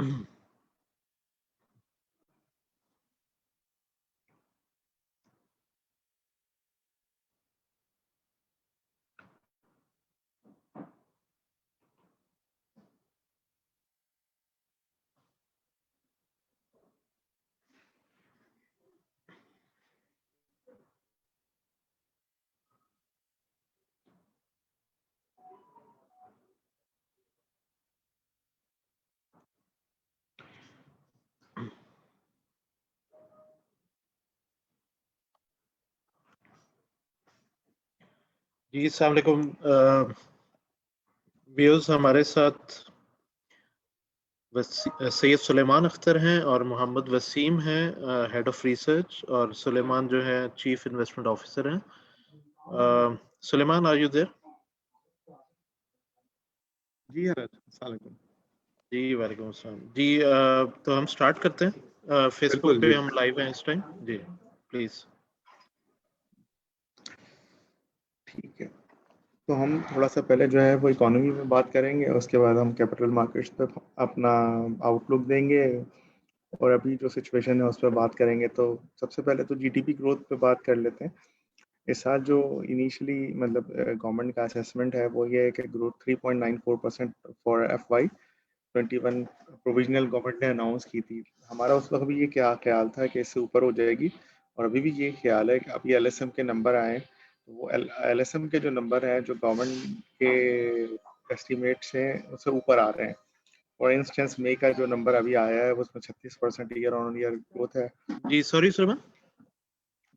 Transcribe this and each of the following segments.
जी अस्सलाम वालेकुम व्यूअर्स, हमारे साथ सैयद सुलेमान अख्तर हैं और मोहम्मद वसीम हैं, हेड ऑफ रिसर्च, और सुलेमान जो है चीफ इन्वेस्टमेंट ऑफिसर हैं। Suleman, are you there? जी हजरत, अस्सलाम वालेकुम। जी वालेकुम अस्सलाम जी। तो हम स्टार्ट करते हैं। फेसबुक बिल्कुल पे जी। हम लाइव हैं इस टाइम जी, प्लीज। ठीक है, तो हम थोड़ा सा पहले जो है वो इकोनॉमी में बात करेंगे, उसके बाद हम कैपिटल मार्केट्स पे अपना आउटलुक देंगे और अभी जो सिचुएशन है उस पर बात करेंगे। तो सबसे पहले तो जीडीपी ग्रोथ पे बात कर लेते हैं। इस साल जो इनिशियली मतलब गवर्नमेंट का असेसमेंट है वो ये है कि growth 3.94% for FY21 provisional government ने अनाउंस की थी। हमारा उस वक्त भी ये क्या ख्याल था कि इससे ऊपर हो जाएगी, और अभी भी ये ख्याल है कि अभी LSM के नंबर आए, तो वो LSM के जो नंबर हैं जो गवर्नमेंट के एस्टिमेट्स हैं उससे ऊपर आ रहे हैं। फॉर इंस्टेंस मई का जो नंबर अभी आया है उसमें 36% ईयर ऑन ईयर ग्रोथ है। जी सॉरी सुलेमान।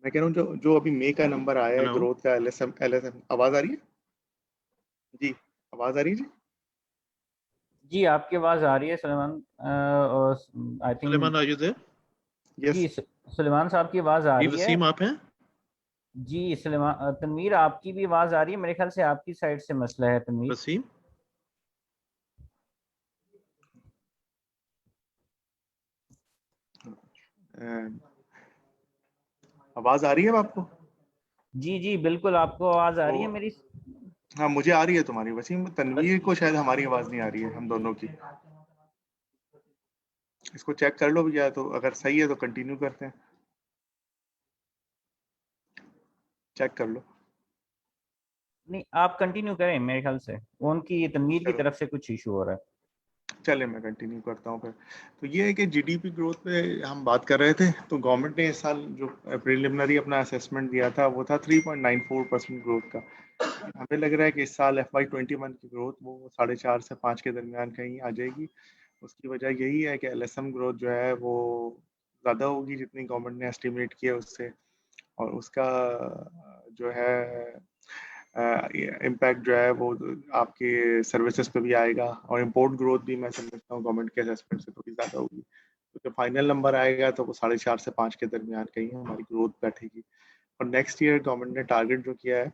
मैं कह रहा हूँ जो जो अभी मई का नंबर आया है हेलो ग्रोथ का, LSM आवाज आ रही है जी? आवाज आ रही है जी? जी आपकी आवाज़ आ रही है सुलेमान, और I think Suleman, are you there? जी यस। सुलेमान साहब की आवाज़ आ जी रही है। वसीम, आप हैं? जी सुलेमान, तनवीर आपकी भी आवाज़ आ रही है, मेरे ख्याल से आपकी साइड से मसला है तनवीर। वसीम, आवाज आ रही है अब आपको? जी जी बिल्कुल, आपको आवाज़ आ रही है तो मेरी? हाँ, मुझे आ रही है तुम्हारी वसीम। तनवीर को शायद हमारी आवाज नहीं आ रही है, हम दोनों की। इसको चेक कर लो भैया, तो अगर सही है तो कंटिन्यू करते हैं। चेक कर लो। नहीं, आप कंटिन्यू करें, मेरे ख्याल से वो उनकी तनवीर की चलो, तरफ से कुछ इशू हो रहा है। चले मैं कंटिन्यू करता हूँ फिर। तो ये है कि जीडीपी ग्रोथ पे हम बात कर रहे थे। तो गवर्नमेंट ने इस साल जो प्रिलिमिनरी अपना असेसमेंट दिया था वो था 3.94% ग्रोथ का। हमें लग रहा है कि इस साल FY21 की ग्रोथ वो 4.5 से 5 के दरमियान कहीं आ जाएगी। उसकी वजह यही है कि LSM ग्रोथ जो है वो ज़्यादा होगी जितनी गवर्नमेंट ने एस्टिमेट किया उससे, और उसका जो है इम्पैक्ट जो है वो आपके सर्विसेज पे भी आएगा, और इम्पोर्ट ग्रोथ भी मैं समझता हूँ गवर्नमेंट के असेसमेंट से थोड़ी ज़्यादा होगी। तो जब फाइनल नंबर आएगा तो वो 4.5 से 5 के दरमियान कहीं हमारी ग्रोथ बैठेगी। और नेक्स्ट ईयर गवर्नमेंट ने टारगेट जो किया है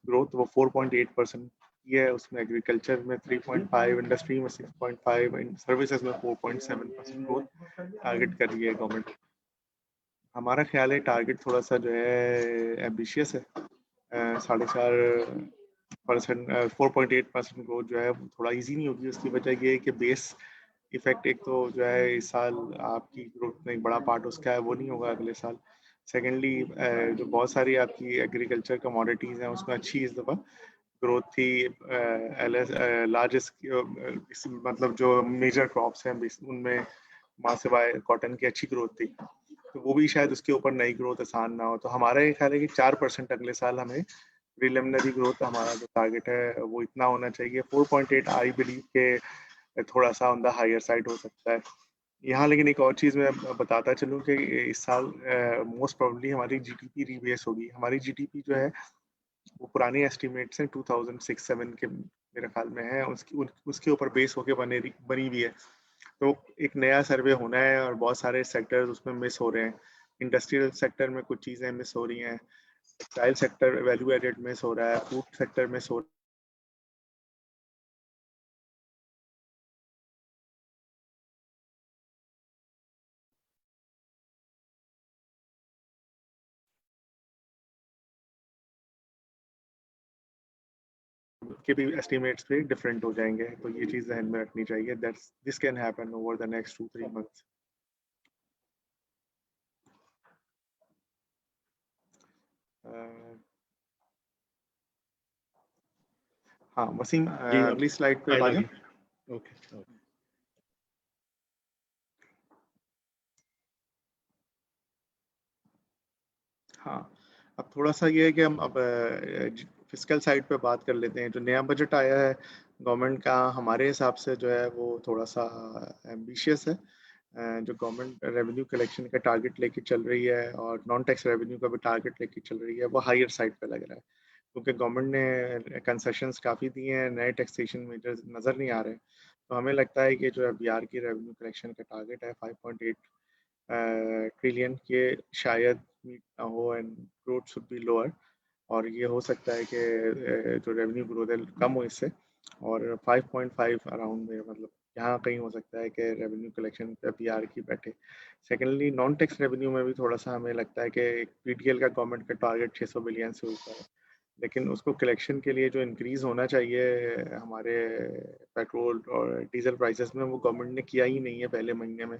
ग्रोथ वो 4.8% की है। उसमें एग्रीकल्चर में 3.5, इंडस्ट्री में 6.5, सर्विसेज में 4.7% ग्रोथ टारगेट कर रही है गवर्नमेंट। हमारा ख्याल है टारगेट थोड़ा सा जो है एम्बिशियस है। 4.5%, 4.8% ग्रोथ जो है वो थोड़ा इजी नहीं होगी। उसकी वजह ये है कि बेस इफेक्ट एक तो जो है इस साल आपकी ग्रोथ में एक बड़ा पार्ट उसका है वो नहीं होगा अगले साल। सेकेंडली जो बहुत सारी आपकी एग्रीकल्चर कमोडिटीज़ हैं उसमें अच्छी इस दफ़ा ग्रोथ थी। लार्जेस्ट मतलब जो मेजर क्रॉप्स हैं उनमें माँ सिवाय कॉटन की अच्छी ग्रोथ थी, तो वो भी शायद उसके ऊपर नई ग्रोथ आसान ना हो। तो हमारा ये ख्याल है कि 4% अगले साल हमें प्रिलिमिनरी ग्रोथ हमारा जो टारगेट है वो इतना होना चाहिए। 4.8 आई बिलीव के थोड़ा सा ऑन द हायर साइड हो सकता है यहाँ। लेकिन एक और चीज़ मैं बताता चलूँ कि इस साल मोस्ट प्रोबेबली हमारी जीडीपी रीबेस होगी। हमारी जीडीपी जो है वो पुराने एस्टिमेट्स हैं 2006-7 के मेरे ख्याल में है, उसके ऊपर बेस होके बनी हुई है। तो एक नया सर्वे होना है और बहुत सारे सेक्टर्स उसमें मिस हो रहे हैं। इंडस्ट्रियल सेक्टर में कुछ चीज़ें मिस हो रही हैं, textile sector value added miss हो रहा है, फूड सेक्टर मिस हो ग्रोथ के भी एस्टिमेट्स पे डिफरेंट हो जाएंगे, तो ये चीज़ ध्यान में रखनी चाहिए। This can happen over the next 2-3 months. हाँ वसीम, जी अगली स्लाइड पे आ जाओ। ओके। हाँ, अब थोड़ा सा ये है कि हम अब फिस्कल साइड पे बात कर लेते हैं। जो नया बजट आया है गवर्नमेंट का, हमारे हिसाब से जो है वो थोड़ा सा एम्बिशियस है। जो गवर्नमेंट रेवेन्यू कलेक्शन का टारगेट लेके चल रही है और नॉन टैक्स रेवेन्यू का भी टारगेट लेके चल रही है, वो हायर साइड पे लग रहा है, क्योंकि गवर्नमेंट ने कंसेशंस काफ़ी दिए हैं, नए टैक्सेशन मेजर्स नज़र नहीं आ रहे। तो हमें लगता है कि जो है बिहार की रेवेन्यू कलेक्शन का टारगेट है 5.8 ट्रिलियन के शायद मीट ना हो and growth should be lower. और ये हो सकता है कि जो रेवेन्यू ग्रोथ है कम हो इससे, और 5.5 अराउंड में, मतलब यहाँ कहीं हो सकता है कि रेवेन्यू कलेक्शन पे बिहार की बैठे। सेकेंडली नॉन टैक्स रेवेन्यू में भी थोड़ा सा हमें लगता है कि पीटीएल का गवर्नमेंट का टारगेट 600 बिलियन से ऊपर है, लेकिन उसको कलेक्शन के लिए जो इंक्रीज होना चाहिए हमारे पेट्रोल और डीजल प्राइसेस में, वो गवर्नमेंट ने किया ही नहीं है पहले महीने में।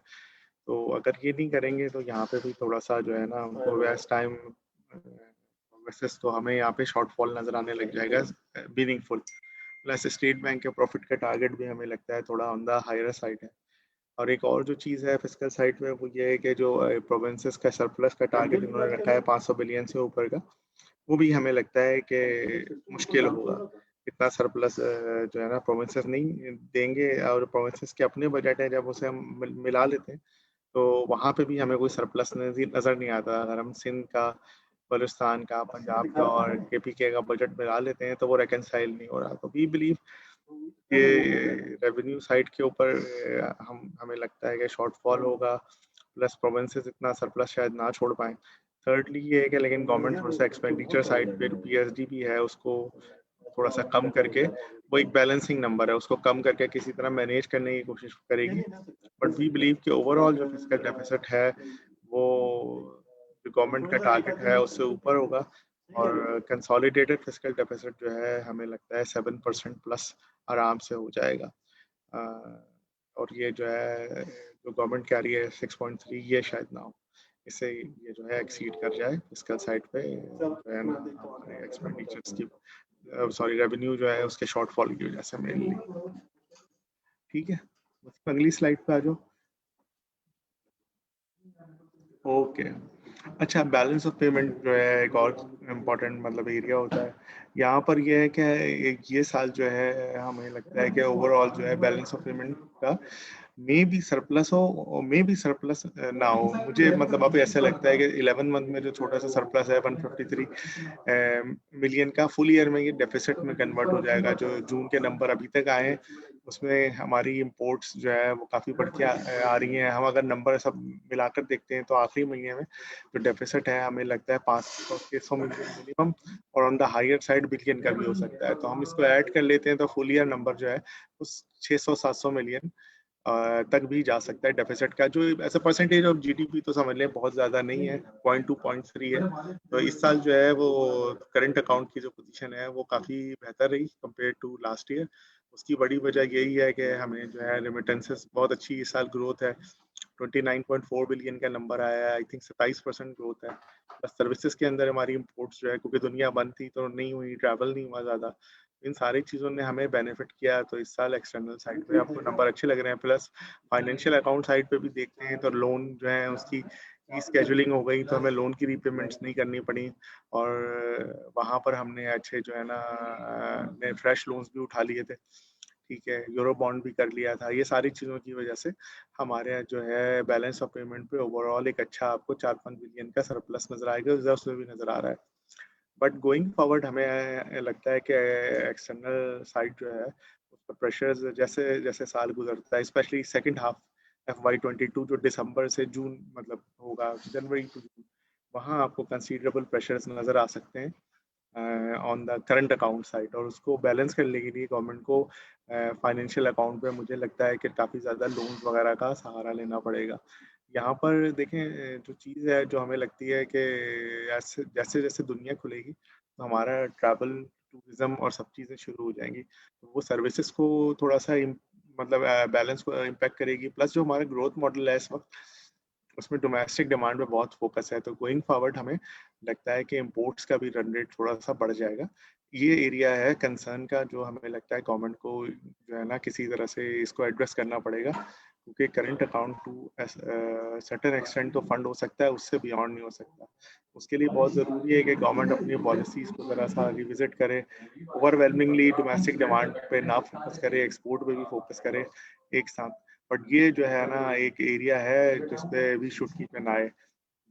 तो अगर ये नहीं करेंगे तो यहाँ पे भी थोड़ा सा जो है ना, उनको वेस्ट टाइम वर्सेस, तो हमें यहाँ पे शॉर्टफॉल नजर आने लग जाएगा मीनिंगफुल। प्लस स्टेट बैंक के प्रॉफिट का टारगेट भी हमें लगता है थोड़ा ऑन द हायर साइड है। और एक और जो चीज़ है फिस्कल साइड में, वो ये है कि जो प्रोविंसेस का सरप्लस का टारगेट इन्होंने रखा है 500 बिलियन से ऊपर का, वो भी हमें लगता है कि मुश्किल होगा। इतना सरप्लस जो है ना प्रोविंसेस नहीं देंगे, और प्रोविंसेस के अपने बजट है, जब उसे हम मिला लेते हैं तो वहाँ पे भी हमें कोई सरप्लस नज़र नहीं आता। अगर हम सिंध का, बलूचिस्तान का, पंजाब का और केपीके का बजट मिला लेते हैं तो वो रेकनसाइल नहीं हो रहा। तो वी बिलीव कि रेवेन्यू साइड के ऊपर हमें लगता है कि शॉर्टफॉल होगा, प्लस प्रोविंसेस इतना सरप्लस शायद ना छोड़ पाए। थर्डली ये है कि लेकिन गवर्नमेंट थोड़ा सा एक्सपेंडिचर साइड पे पीएसडी भी है, उसको थोड़ा सा कम करके, वो एक बैलेंसिंग नंबर है, उसको कम करके किसी तरह मैनेज करने की कोशिश करेगी। बट वी बिलीव कि ओवरऑल जो फिस्कल डेफिसिट है वो जो गवर्नमेंट का टारगेट है उससे ऊपर होगा, और कंसोलिडेटेड फिस्कल डेफिसिट जो है हमें लगता है 7% प्लस आराम से हो जाएगा। और ये जो है जो गवर्नमेंट कह रही है 6.3, ये शायद ना हो, इससे ये जो है एक्सीड कर जाए फिस्कल साइड पे जो है ना हमारे एक्सपेंडिचर्स की, सॉरी रेवेन्यू जो है उसके शॉर्टफॉल की वजह से मेनली। ठीक है, अगली स्लाइड पे आ जाओ। ओके, अच्छा, बैलेंस ऑफ पेमेंट जो है एक और इम्पोर्टेंट मतलब एरिया होता है। यहाँ पर ये है कि ये साल जो है हमें लगता है कि ओवरऑल जो है बैलेंस ऑफ पेमेंट का मे भी सरप्लस हो और मे भी सरप्लस ना हो। मुझे मतलब अब ऐसा लगता है कि 11 मंथ में जो छोटा सा सरप्लस है 153 मिलियन का, फुल ईयर में ये डेफिसिट में कन्वर्ट हो जाएगा। जो जून के नंबर अभी तक आए हैं उसमें हमारी इंपोर्ट्स जो है वो काफ़ी बढ़ के आ रही हैं। हम अगर नंबर सब मिलाकर देखते हैं तो आखिरी महीने में जो डेफिसिट है हमें लगता है 500-600 मिलियन मिनिमम, और on the higher side billion का भी हो सकता है। तो हम इसको ऐड कर लेते हैं तो फुल ईयर नंबर जो है उस 600-700 मिलियन तक भी जा सकता है डेफिसिट का। जो ऐसा परसेंटेज ऑफ जीडीपी तो समझ लें बहुत ज़्यादा नहीं है, 0.2 0.3 है। तो इस साल जो है वो करंट अकाउंट की जो पोजीशन है वो काफ़ी बेहतर रही कंपेयर टू लास्ट ईयर। उसकी बड़ी वजह यही है कि हमें जो है रेमिटेंसेस बहुत अच्छी इस साल ग्रोथ है, 29.4 बिलियन का नंबर आया है, आई थिंक 27% ग्रोथ है। बस सर्विसेज के अंदर हमारी इंपोर्ट्स जो है, क्योंकि दुनिया बंद थी तो नहीं हुई, ट्रैवल नहीं हुआ ज़्यादा, इन सारी चीज़ों ने हमें बेनिफिट किया। तो इस साल एक्सटर्नल साइड पे आपको नंबर अच्छे लग रहे हैं। प्लस फाइनेंशियल अकाउंट साइड पे भी देखते हैं तो लोन जो है उसकी स्केजुलिंग हो गई, तो हमें लोन की रीपेमेंट्स नहीं करनी पड़ी, और वहाँ पर हमने अच्छे जो है ना फ्रेश लोन्स भी उठा लिए थे। ठीक है, यूरो बॉन्ड भी कर लिया था। ये सारी चीज़ों की वजह से हमारे यहाँ जो है बैलेंस ऑफ पेमेंट पे ओवरऑल एक अच्छा आपको 4-5 बिलियन का सरप्लस नजर आएगा, रिजर्व्स में भी नजर आ रहा है। बट गोइंग फॉरवर्ड हमें लगता है कि एक्सटर्नल साइड जो है उसका प्रेशर्स जैसे जैसे साल गुजरता है, स्पेशली सेकंड हाफ FY22 जो दिसंबर से जून मतलब होगा, जनवरी टू जून, वहाँ आपको कंसीडरेबल प्रेशर्स नज़र आ सकते हैं on the current account side. और उसको बैलेंस करने के लिए गवर्नमेंट को फाइनेंशियल अकाउंट पे मुझे लगता है कि काफ़ी ज़्यादा लोन्स वगैरह का सहारा लेना पड़ेगा। यहाँ पर देखें जो चीज़ है जो हमें लगती है कि जैसे जैसे दुनिया खुलेगी तो हमारा ट्रैवल टूरिज्म और सब चीज़ें शुरू हो जाएंगी, तो वो सर्विसेज को थोड़ा सा मतलब बैलेंस को इम्पैक्ट करेगी। प्लस जो हमारा ग्रोथ मॉडल है इस वक्त, उसमें डोमेस्टिक डिमांड पे बहुत फोकस है, तो गोइंग फॉरवर्ड हमें लगता है कि इंपोर्ट्स का भी रन रेट थोड़ा सा बढ़ जाएगा। ये एरिया है कंसर्न का, जो हमें लगता है गवर्नमेंट को जो है ना किसी तरह से इसको एड्रेस करना पड़ेगा, क्योंकि current account to certain extent तो फंड हो सकता है, उससे बियॉन्ड नहीं हो सकता। उसके लिए बहुत ज़रूरी है कि गवर्नमेंट अपनी पॉलिसीज़ को ज़रा सा रिविजिट करे, ओवरवेलमिंगली डोमेस्टिक डिमांड पे ना फोकस करे, एक्सपोर्ट पे भी फोकस करे एक साथ। बट ये जो है ना एक एरिया है जिसपे वी शुड कीप एन आई,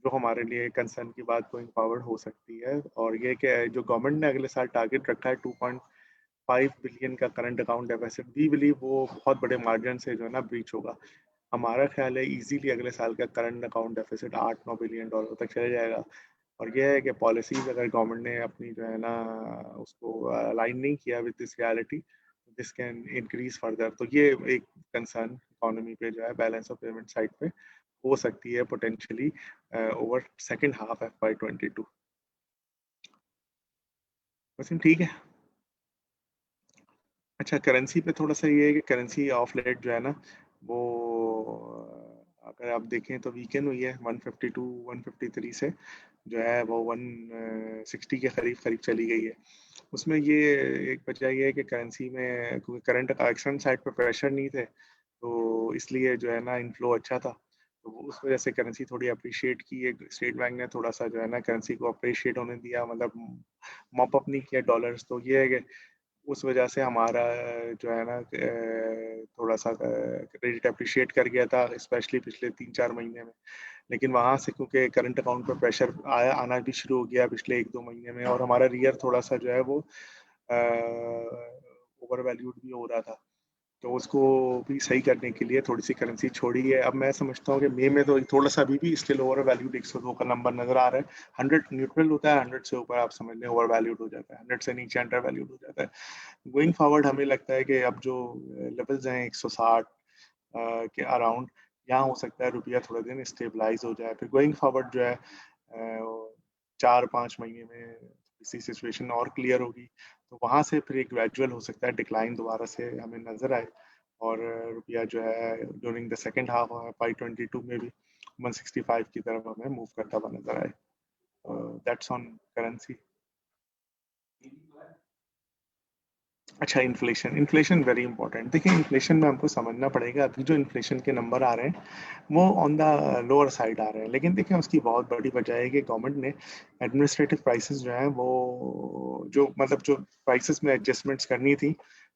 जो हमारे लिए कंसर्न की बात गोइंग फॉरवर्ड हो सकती है। और ये कि जो गवर्नमेंट ने अगले साल टारगेट रखा है 2.5 बिलियन का current account deficit, we believe वो बहुत बड़े मार्जिन से जो है ना ब्रीच होगा। हमारा ख्याल है इजीली अगले साल का current account deficit 8-9 billion dollar तक चले जाएगा। और यह है कि पॉलिसीज अगर गवर्नमेंट ने अपनी जो है ना उसको अलाइन नहीं किया with this reality, this can increase further. तो ये एक कंसर्न इकोनॉमी पे जो है बैलेंस ऑफ पेमेंट साइड पे हो सकती है potentially over second half FY22। वैसे ठीक है। अच्छा, करेंसी पे थोड़ा सा ये है कि करेंसी ऑफ लेट जो है ना वो अगर आप देखें तो वीकेंड हुई है 152 153 से, जो है वो 160 के करीब करीब चली गई है। उसमें ये एक वजह ये है कि करेंसी में क्योंकि करंट एक्शन साइड पे प्रेशर नहीं थे, तो इसलिए जो है ना इनफ्लो अच्छा था, तो उस वजह से करेंसी थोड़ी अप्रिशिएट की है। स्टेट बैंक ने थोड़ा सा जो है ना करेंसी को अप्रिशिएट होने दिया, मतलब मॉप अप नहीं किया डॉलर्स। तो ये है कि उस वजह से हमारा जो है ना थोड़ा सा क्रेडिट अप्रिशिएट कर गया था, स्पेशली पिछले 3-4 महीने में। लेकिन वहाँ से क्योंकि करंट अकाउंट पर प्रेशर आना भी शुरू हो गया पिछले 1-2 महीने में, और हमारा रियर थोड़ा सा जो है वो ओवर वैल्यूड भी हो रहा था, तो उसको भी सही करने के लिए थोड़ी सी करेंसी छोड़ी है। अब मैं समझता हूँ कि मई में तो थोड़ा सा अभी भी स्टिल ओवर वैल्यूड 102 का नंबर नजर आ रहा है। 100 न्यूट्रल होता है, 100 से ऊपर आप समझ लें ओवर वैल्यूड हो जाता है, 100 से नीचे अंडर वैल्यूड हो जाता है। गोइंग फॉरवर्ड हमें लगता है कि अब जो लेवल्स हैं 160 के अराउंड, यहाँ हो सकता है रुपया थोड़ा दिन स्टेबलाइज हो जाए। फिर गोइंग फॉरवर्ड जो है 4-5 महीने में इसी सिचुएशन और क्लियर होगी, तो वहाँ से फिर एक ग्रेजुअल हो सकता है डिक्लाइन दोबारा से हमें नजर आए, और रुपया जो है during the second half of FY22 में भी 165 की तरफ हमें मूव करता हुआ नजर आए। That's on currency. अच्छा, इन्फ्लेशन, इन्फ्लेशन वेरी इंपॉर्टेंट। देखिए, इन्फ्लेशन में हमको समझना पड़ेगा, अभी जो इन्फ्लेशन के नंबर आ रहे हैं वो ऑन द लोअर साइड आ रहे हैं, लेकिन देखिए उसकी बहुत बड़ी वजह है कि गवर्नमेंट ने एडमिनिस्ट्रेटिव प्राइसेस जो हैं वो जो मतलब जो प्राइसेस में एडजस्टमेंट्स करनी थी,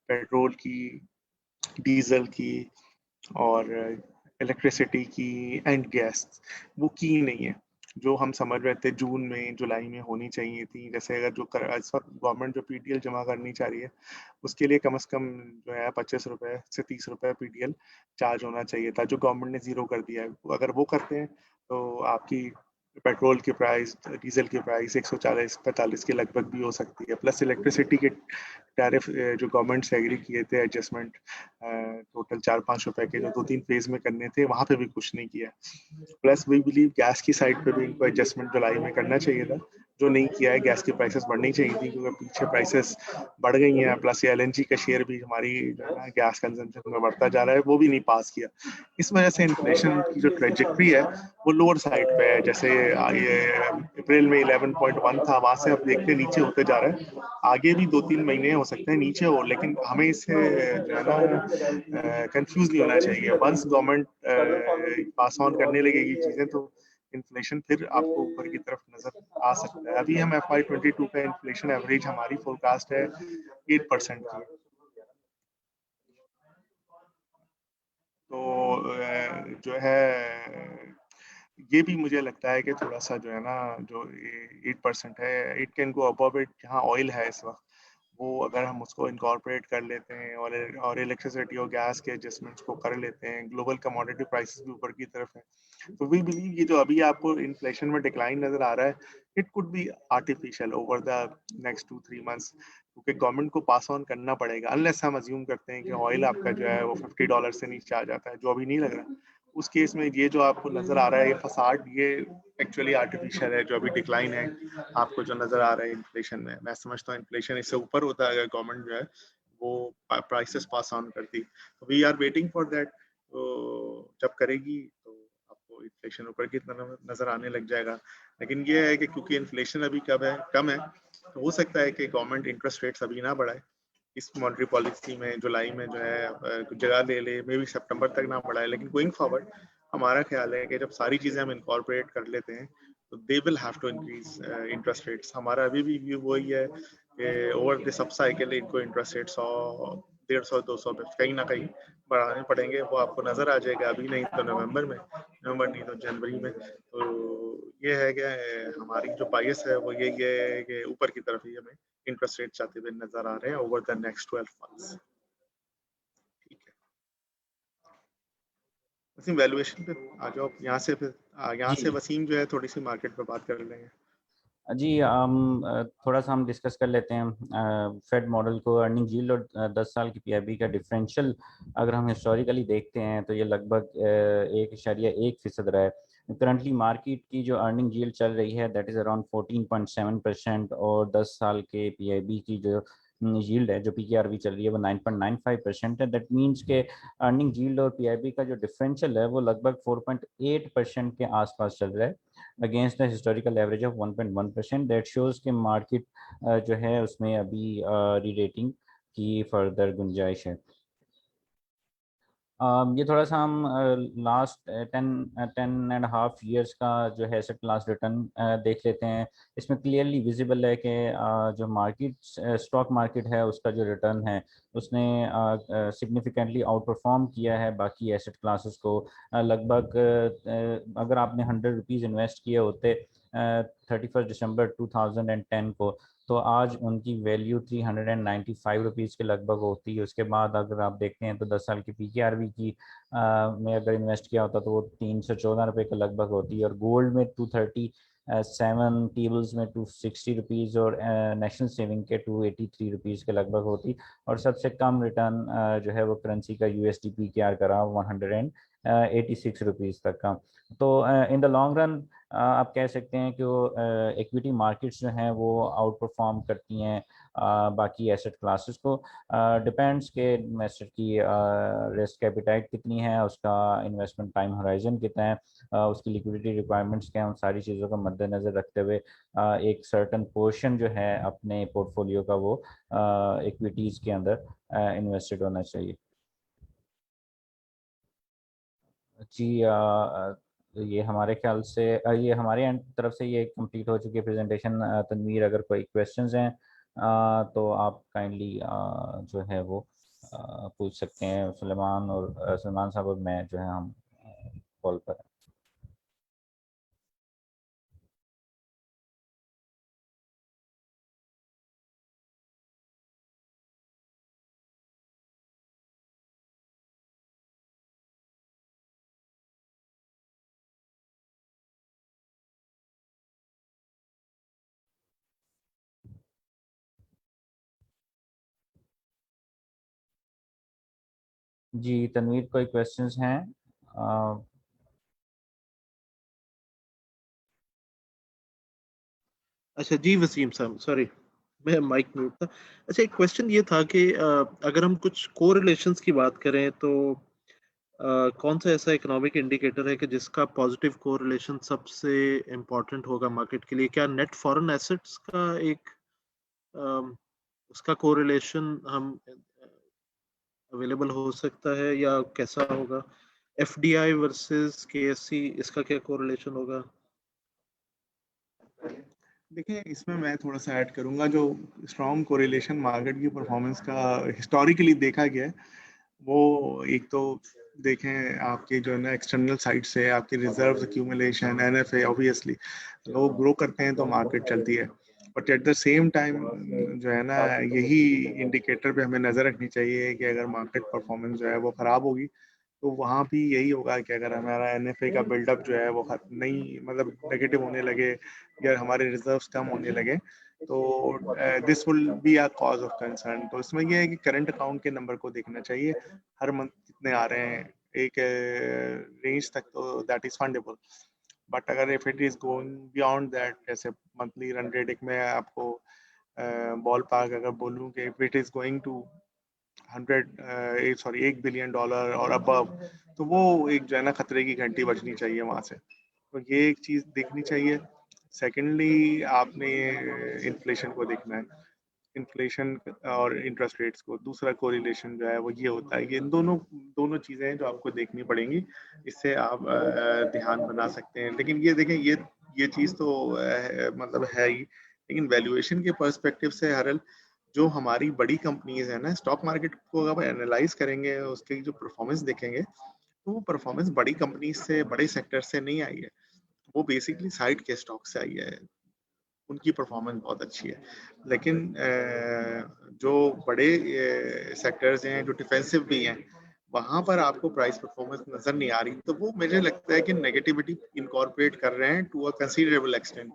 पेट्रोल की, डीजल की और इलेक्ट्रिसिटी की एंड गैस, वो की नहीं है। जो हम समझ रहे थे जून में जुलाई में होनी चाहिए थी, जैसे अगर जो इस वक्त गवर्नमेंट जो पीटीएल जमा करनी चाह रही है, उसके लिए कम से कम जो है 25 रुपए से 30 रुपए पीटीएल चार्ज होना चाहिए था, जो गवर्नमेंट ने जीरो कर दिया है। अगर वो करते हैं तो आपकी पेट्रोल की प्राइस, डीजल की प्राइस 140-45 के लगभग भी हो सकती है। प्लस इलेक्ट्रिसिटी के टैरिफ जो गवर्नमेंट से एग्री किए थे एडजस्टमेंट, टोटल 4-5 रुपए के जो 2-3 फेज में करने थे, वहां पे भी कुछ नहीं किया। प्लस वी बिलीव गैस की साइड पे भी इनको एडजस्टमेंट जुलाई में करना चाहिए था, जो नहीं किया है। गैस की प्राइसेस बढ़नी चाहिए थी, क्योंकि पीछे प्राइसेस बढ़ गई हैं। प्लस एलएनजी का शेयर भी हमारी जो है ना गैस कंजम्पशन में बढ़ता जा रहा है, वो भी नहीं पास किया। इस वजह से इन्फ्लेशन की जो ट्रेजेक्ट्री है वो लोअर साइड पे है। जैसे ये अप्रैल में 11.1 था, वहां से अब देखते नीचे होते जा रहा है। आगे भी 2-3 महीने हो सकते हैं नीचे हो, लेकिन हमें इससे जो है ना कंफ्यूज नहीं होना चाहिए। वंस गवर्नमेंट पास ऑन करने लगेगी चीजें, तो इन्फ्लेशन फिर आपको ऊपर की तरफ नजर आ सकता है। अभी हम FY22 का इन्फ्लेशन एवरेज हमारी फोरकास्ट है 8% की। तो जो है ये भी मुझे लगता है कि थोड़ा सा जो है ना जो 8% है, it can go above it. जहाँ ऑयल है इस वक्त, वो अगर हम उसको इनकॉर्पोरेट कर लेते हैं और इलेक्ट्रिसिटी और गैस के एडजस्टमेंट्स को कर लेते हैं, ग्लोबल कमोडिटी प्राइसेस भी ऊपर की तरफ है, तो वी बिलीव ये जो अभी आपको इन्फ्लेशन में डिक्लाइन नजर आ रहा है, it could be artificial over the next 2-3 months, क्योंकि गवर्नमेंट को पास ऑन करना पड़ेगा। अनलेस हम अज्यूम करते हैं कि ऑयल आपका जो है वो $50 से नीचे आ जाता है, जो अभी नहीं लग रहा। उस केस में ये जो आपको नजर आ रहा है ये फसाड, ये एक्चुअली आर्टिफिशियल है। जो अभी डिक्लाइन है आपको जो नजर आ रहा है इन्फ्लेशन में, मैं समझता हूँ इन्फ्लेशन इससे ऊपर होता है अगर गवर्नमेंट जो है वो प्राइसेस पास ऑन करती। तो we are waiting for that. तो जब करेगी तो आपको इन्फ्लेशन ऊपर की तरफ नजर आने लग जाएगा। लेकिन ये है कि क्योंकि इन्फ्लेशन अभी कम है, तो हो सकता है कि गवर्नमेंट इंटरेस्ट रेट्स अभी ना बढ़ाए इस मॉनेटरी पॉलिसी में। जुलाई में जो है कुछ जगह ले ले, मे भी सितंबर तक ना बढ़ाए। लेकिन गोइंग फॉरवर्ड हमारा ख्याल है कि जब सारी चीजें हम इनकॉर्पोरेट कर लेते हैं तो they will have to increase interest rates. हमारा अभी भी व्यू वही है कि ओवर द सब साइकिल इनको इंटरेस्ट रेट 100, 150, 200 पे कहीं ना कहीं बढ़ाने पड़ेंगे। वो आपको नजर आ जाएगा, अभी नहीं तो नवंबर नहीं तो जनवरी में। तो ये है कि हमारी जो बायस है वो ये है कि ऊपर की तरफ ही हमें इंटरेस्ट रेट जाते हुए नजर आ रहे हैं ओवर द नेक्स्ट 12 मंथ्स। ठीक है, वसीम वैल्यूएशन पे आ जाओ। यहाँ से फिर यहाँ से जी वसीम जो है थोड़ी सी मार्केट पे बात कर लेंगे। जी थोड़ा सा हम डिस्कस कर लेते हैं फेड मॉडल को। अर्निंग यील्ड और 10 साल की पीआईबी का डिफरेंशियल अगर हम हिस्टोरिकली देखते हैं तो ये लगभग 1.1% रहा है। करंटली मार्केट की जो अर्निंग यील्ड चल रही है दैट इज अराउंड 14.7%, और 10 साल के पीआईबी की जो यील्ड है जो पीकेआरबी चल रही है वो 9.95% है। दैट मीन्स के अर्निंग यील्ड और पीआईबी का जो डिफरेंशियल है वो लगभग 4.8% के आसपास चल रहा है against the historical average of 1.1%। That shows के मार्केट जो है उसमें अभी री रेटिंग की फर्दर गुंजाइश है। ये थोड़ा सा हम लास्ट 10.5 years का जो है एसेट क्लास रिटर्न देख लेते हैं। इसमें क्लियरली विजिबल है कि जो मार्केट स्टॉक मार्केट है उसका जो रिटर्न है उसने सिग्निफिकेंटली आउट परफॉर्म किया है बाकी एसेट क्लासेस को। लगभग अगर आपने 100 रुपीज़ इन्वेस्ट किए होते 31 दिसंबर 2010 को, तो आज उनकी वैल्यू 395 रुपीज़ के लगभग होती है। उसके बाद अगर आप देखते हैं तो 10 साल की पीकेआरबी की में अगर इन्वेस्ट किया होता तो वो 314 रुपये के लगभग होती है। और गोल्ड में 237, टेबल्स में 260 रुपीज़, और नेशनल सेविंग के 283 रुपीज़ के लगभग होती। और सबसे कम रिटर्न जो है वो करेंसी का यूएसडी पीकेआर करा 186 रुपीज़ तक का। तो इन द लॉन्ग रन आप कह सकते हैं कि वो इक्विटी मार्केट्स जो हैं वो आउट परफॉर्म करती हैं बाकी एसेट क्लासेस को। डिपेंड्स के इन्वेस्टर की रिस्क एपिटाइट कितनी है, उसका इन्वेस्टमेंट टाइम होराइजन कितना है, उसकी लिक्विडिटी रिक्वायरमेंट्स क्या है, उन सारी चीज़ों का मद्देनज़र रखते हुए एक सर्टन पोर्शन जो है अपने पोर्टफोलियो का वो इक्विटीज़ के अंदर इन्वेस्टेड होना चाहिए। जी ये हमारे ख्याल से ये हमारे एंड तरफ से ये कंप्लीट हो चुकी है प्रेजेंटेशन। तनवीर अगर कोई क्वेश्चंस हैं तो आप काइंडली जो है वो पूछ सकते हैं। सुलेमान और सलमान साहब और मैं जो है हम कॉल पर हैं। जी तनवीर कोई क्वेश्चंस हैं? अ, अच्छा जी वसीम साहब, सॉरी मैं माइक म्यूट था। अच्छा, एक क्वेश्चन ये था कि अगर हम कुछ कोरिलेशंस की बात करें तो कौन सा ऐसा इकोनॉमिक इंडिकेटर है कि जिसका पॉजिटिव कोरिलेशन सबसे इम्पोर्टेंट होगा मार्केट के लिए? क्या नेट फॉरेन एसेट्स का एक अम, उसका कोरिलेशन हम अवेलेबल हो सकता है या कैसा होगा? एफडीआई वर्सेस केएससी, इसका क्या कोरिलेशन होगा? देखिए, इसमें मैं थोड़ा सा ऐड करूंगा। जो स्ट्रॉन्ग कोरिलेशन मार्केट की परफॉर्मेंस का हिस्टोरिकली देखा गया है, वो एक तो देखें आपके जो है ना एक्सटर्नल साइड से आपकी रिजर्व्स एक्यूमुलेशन, एनएफए, ऑब्वियसली लोग ग्रो करते हैं तो मार्केट चलती है। But at the same time जो है ना यही इंडिकेटर पे हमें नजर रखनी चाहिए कि अगर मार्केट परफॉर्मेंस जो है वो खराब होगी तो वहाँ भी यही होगा कि अगर हमारा एनएफए का बिल्डअप जो है वो नहीं, मतलब नेगेटिव होने लगे या हमारे रिजर्व्स कम होने लगे, तो this will be a cause of concern. तो इसमें यह है कि करंट अकाउंट के नंबर को देखना चाहिए, हर मंथ कितने आ रहे हैं, एक रेंज तक तो दैट इज फंडेबल, बट अगर if it is going beyond that, जैसे मंथली रन रेट में आपको बॉल पार्क अगर बोलूँ कि if it is going to 1 billion dollar और अबव, तो वो एक जो है ना खतरे की घंटी बजनी चाहिए वहां से, तो ये एक चीज देखनी चाहिए। सेकेंडली आपने इन्फ्लेशन को देखना है, इन्फ्लेशन और इंटरेस्ट रेट्स को। दूसरा कोरिलेशन जो है वो ये होता है, ये इन दोनों दोनों चीजें हैं जो आपको देखनी पड़ेंगी, इससे आप ध्यान बना सकते हैं। लेकिन ये देखें, ये चीज तो मतलब है ही, लेकिन वैल्यूएशन के पर्सपेक्टिव से हरल, जो हमारी बड़ी कंपनीज है ना, स्टॉक मार्केट को अगर एनालाइज करेंगे, उसकी जो परफॉर्मेंस देखेंगे, तो वो परफॉर्मेंस बड़ी कंपनीज से, बड़े सेक्टर से नहीं आई है, वो बेसिकली साइड के स्टॉक से आई है। उनकी परफॉर्मेंस बहुत अच्छी है, लेकिन जो बड़े सेक्टर्स हैं जो डिफेंसिव भी हैं, वहां पर आपको प्राइस परफॉर्मेंस नजर नहीं आ रही, तो वो मुझे लगता है कि नेगेटिविटी इनकॉर्पोरेट कर रहे हैं टू अ कंसीडरेबल एक्सटेंट।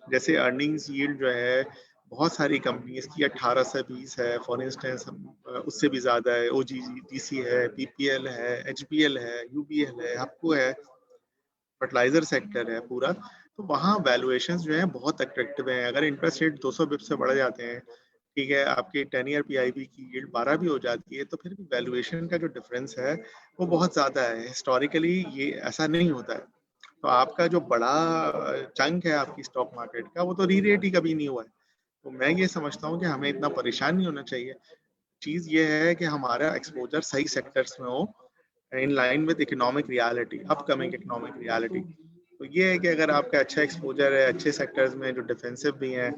जैसे अर्निंग्स यील्ड जो है बहुत सारी कंपनीज की 18 से 20 है, फॉर इंस्टेंस उससे भी ज्यादा है, ओजीटीसी है, पीपीएल है, एचपीएल है, यूबीएल है, हपको है, फर्टिलाइजर सेक्टर है पूरा। तो वहाँ वैल्यूएशंस जो है बहुत अट्रैक्टिव है। अगर इंटरेस्ट रेट 200 बिप्स से बढ़ जाते हैं, ठीक है, आपकी 10 ईयर पीआईबी की यील्ड 12 भी हो जाती है, तो फिर भी वैल्यूएशन का जो डिफरेंस है वो बहुत ज्यादा है। हिस्टोरिकली ये ऐसा नहीं होता है, तो आपका जो बड़ा चंक है आपकी स्टॉक मार्केट का, वो तो री रेट ही कभी नहीं हुआ है। तो मैं ये समझता हूँ कि हमें इतना परेशान नहीं होना चाहिए। चीज ये है कि हमारा एक्सपोजर सही सेक्टर्स में हो, in line with economic reality, upcoming economic reality. तो ये है कि अगर आपका अच्छा एक्सपोजर है अच्छे सेक्टर्स में जो डिफेंसिव भी हैं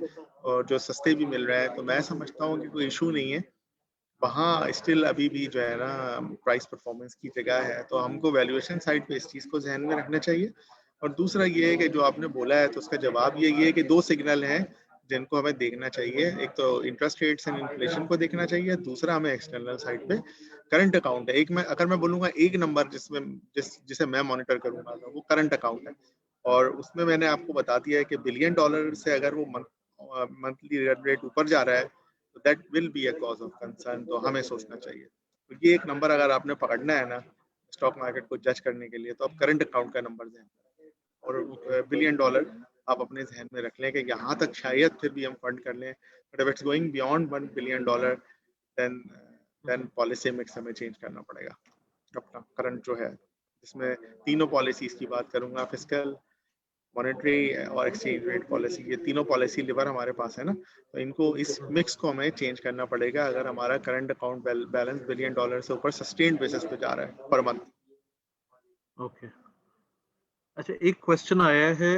और जो सस्ते भी मिल रहे हैं, तो मैं समझता हूँ कि कोई इशू नहीं है। वहाँ स्टिल अभी भी जो है ना प्राइस परफॉर्मेंस की जगह है, तो हमको वैल्यूएशन साइड पे इस चीज़ को ध्यान में रखना चाहिए। और दूसरा ये है कि जो आपने बोला है, तो उसका जवाब ये है कि दो सिग्नल हैं जिनको हमें देखना चाहिए। एक तो इंटरेस्ट रेट्स एंड इन्फ्लेशन को देखना चाहिए, दूसरा हमें एक्सटर्नल साइड पे करंट अकाउंट है। एक मैं अगर मैं बोलूंगा एक नंबर जिसे मैं मॉनिटर करूंगा, तो वो करंट अकाउंट है। और उसमें मैंने आपको बता दिया है कि बिलियन डॉलर से अगर वो मंथली रेट ऊपर जा रहा है, तो that will be a cause of concern, तो हमें सोचना चाहिए। तो ये एक नंबर अगर आपने पकड़ना है ना स्टॉक मार्केट को जज करने के लिए, तो आप करंट अकाउंट का नंबर दें, और बिलियन डॉलर आप अपने जहन में रख लें कि यहाँ तक शायद फिर भी हम फंड कर लें, but if it's going beyond $1 billion, then policy mix हमें चेंज करना पड़ेगा अपना करंट जो है, जिसमें तीनों पॉलिसीज की बात करूंगा, फिस्कल, मॉनेटरी और एक्सचेंज रेट पॉलिसी, ये तीनों पॉलिसी लिवर हमारे पास है ना, तो इनको इस मिक्स को हमें चेंज करना पड़ेगा अगर हमारा current account balance billion dollar से ऊपर सस्टेन्ड बेसिस पे जा रहा है पर मंथ। ओके। अच्छा, एक क्वेश्चन आया है,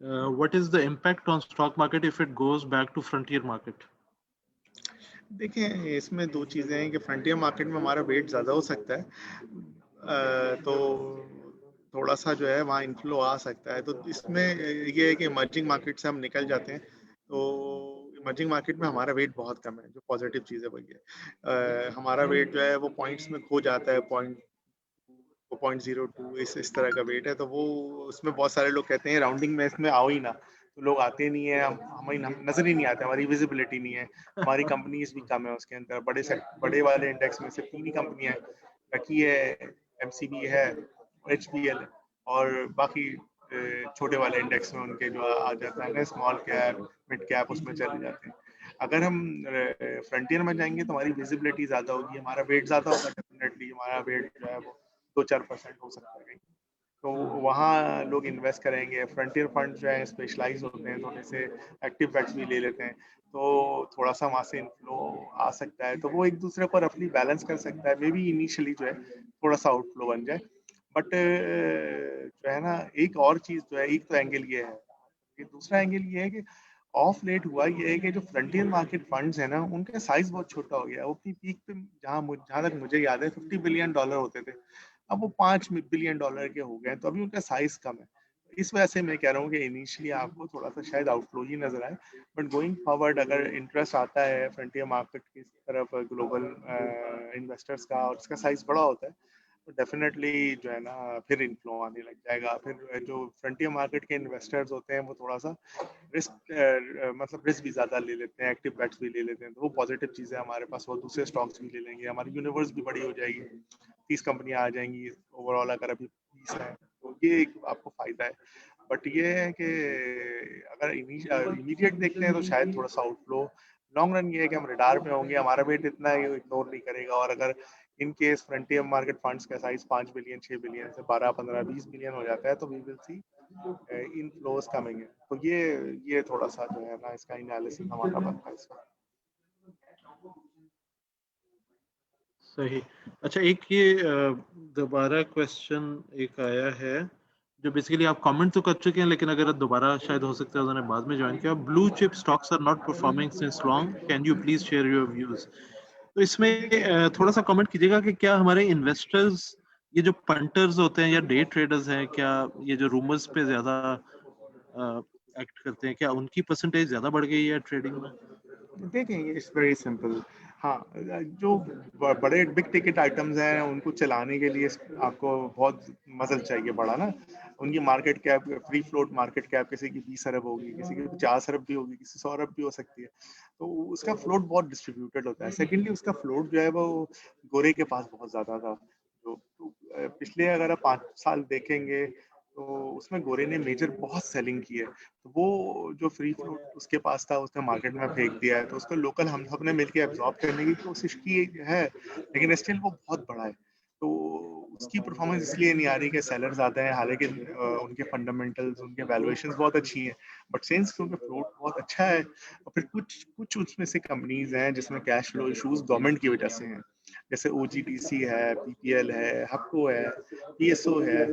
what is the impact on stock market if it goes back to frontier market? देखिए, इसमें दो चीज़ें हैं कि फ्रंटियर मार्केट में हमारा वेट ज़्यादा हो सकता है, तो थोड़ा सा जो है वहाँ इनफ्लो आ सकता है। तो इसमें ये है कि इमर्जिंग मार्केट से हम निकल जाते हैं, तो इमर्जिंग मार्केट में हमारा वेट बहुत कम है। जो पॉजिटिव चीज़ है वही है, हमारा वेट जो है वो पॉइंट्स में खो जाता है, 0.02 इस तरह का वेट है। तो वो उसमें बहुत सारे लोग कहते हैं राउंडिंग में इसमें आओ ही ना, तो लोग आते नहीं है, हम नजर ही नहीं आते, हमारी विजिबिलिटी नहीं है, हमारी कंपनीज भी कम है उसके अंदर। बड़े वाले इंडेक्स में सिर्फ 3 ही कंपनियां हैं, रखी है, एमसीबी है, एचपीएल है, और बाकी छोटे वाले इंडेक्स में उनके जो आ जाता है ना, स्मॉल कैप, मिड कैप, उसमें चले जाते हैं। अगर हम फ्रंटियर में जाएंगे तो हमारी विजिबिलिटी ज्यादा होगी, हमारा वेट ज्यादा होगा, डेफिनेटली हमारा वेट जो है वो 2-4% हो सकता है कहीं, तो वहाँ लोग इन्वेस्ट करेंगे। फ्रंटियर फंड जो है स्पेशलाइज होते हैं, थोड़े से एक्टिव बेट्स भी ले लेते हैं, तो थोड़ा सा वहाँ से इनफ्लो आ सकता है, तो वो एक दूसरे को रफली बैलेंस कर सकता है। मे बी इनिशियली जो है थोड़ा सा आउटफ्लो बन जाए, बट जो है ना, एक और चीज़ जो है, एक तो एंगल ये है, कि दूसरा एंगल ये है कि ऑफ लेट हुआ ये है कि जो फ्रंटियर मार्केट फंड्स है ना, उनका साइज बहुत छोटा हो गया। वो अपनी पीक पे, जहाँ तक मुझे याद है, $50 बिलियन होते थे, अब वो $5 बिलियन के हो गए, तो अभी उनका साइज कम है। इस वजह से मैं कह रहा हूँ कि इनिशियली आपको थोड़ा सा शायद आउटफ्लो ही नजर आए, बट गोइंग फॉरवर्ड अगर इंटरेस्ट आता है फ्रंटियर मार्केट की तरफ ग्लोबल इन्वेस्टर्स का, और इसका साइज बड़ा होता है, तो डेफिनेटली जो है ना फिर इन्फ्लो आने लग जाएगा। फिर जो फ्रंटियर मार्केट के इन्वेस्टर्स होते हैं वो थोड़ा सा मतलब रिस्क भी ज्यादा ले लेते हैं, एक्टिव बेट्स भी ले लेते हैं, तो वो पॉजिटिव चीज़ है हमारे पास, वो दूसरे स्टॉक्स भी ले लेंगे, हमारी यूनिवर्स भी बड़ी हो जाएगी। 30 कंपनियां आ जाएंगी ओवरऑल, अगर अभी 20 है तो ये एक आपको फायदा है। बट ये है कि अगर इमीडिएट देखते हैं तो शायद थोड़ा सा आउटफ्लो, लॉन्ग रन ये है कि हम रडार पे होंगे, हमारा वेट इतना है कि इग्नोर नहीं करेगा। और अगर in case frontier market funds का साइज 5 बिलियन 6 बिलियन से 12 15 20 बिलियन हो जाता है तो we will see inflows coming in. तो ये थोड़ा सा जो है ना इसका एनालिसिस हमारा बनता है इसका। सही। अच्छा, एक ये दोबारा क्वेश्चन एक आया है जो बेसिकली आप कमेंट तो कर चुके हैं, लेकिन अगर दोबारा शायद हो सकता है उन्होंने बाद में ज्वाइन किया। Blue chip stocks are not performing since long, can you please share your views? तो इसमें थोड़ा सा कमेंट कीजिएगा कि क्या हमारे इन्वेस्टर्स, ये जो पंटर्स होते हैं या डे ट्रेडर्स हैं, क्या ये जो रूमर्स पे ज्यादा एक्ट करते हैं, क्या उनकी परसेंटेज ज्यादा बढ़ गई है ट्रेडिंग में? देखेंगे, इट्स वेरी सिंपल। हाँ, जो बड़े बिग टिकट आइटम्स हैं उनको चलाने के लिए आपको बहुत मसल चाहिए बड़ा ना। उनकी market cap, free float market cap किसी की 20 अरब होगी, किसी की 50 अरब भी होगी, किसी 100 अरब भी हो सकती है। तो उसका फ्लोट बहुत डिस्ट्रीब्यूटेड होता है। सेकेंडली उसका फ्लोट जो है वो गोरे के पास बहुत ज्यादा था। तो पिछले अगर आप 5 साल देखेंगे तो उसमें गोरे ने मेजर बहुत सेलिंग की है। तो वो जो फ्री फ्लोट उसके पास था उसने मार्केट में फेंक दिया है, तो उसको लोकल हम सब ने मिलकर एब्जॉर्ब करने की कोशिश की है, लेकिन स्टिल वो बहुत बड़ा है। तो उसकी परफॉर्मेंस इसलिए नहीं आ रही कि सेलर्स आते हैं, हालांकि उनके फंडामेंटल्स, उनके वैल्यूएशंस बहुत अच्छी हैं, बट सिंस उनका फ्लोट बहुत अच्छा है और फिर कुछ कुछ उसमें से कंपनीज हैं जिसमें कैश फ्लो इश्यूज गवर्नमेंट की वजह से हैं, जैसे ओजीडीसी है, पीपीएल है, हपको है, पीएसओ है।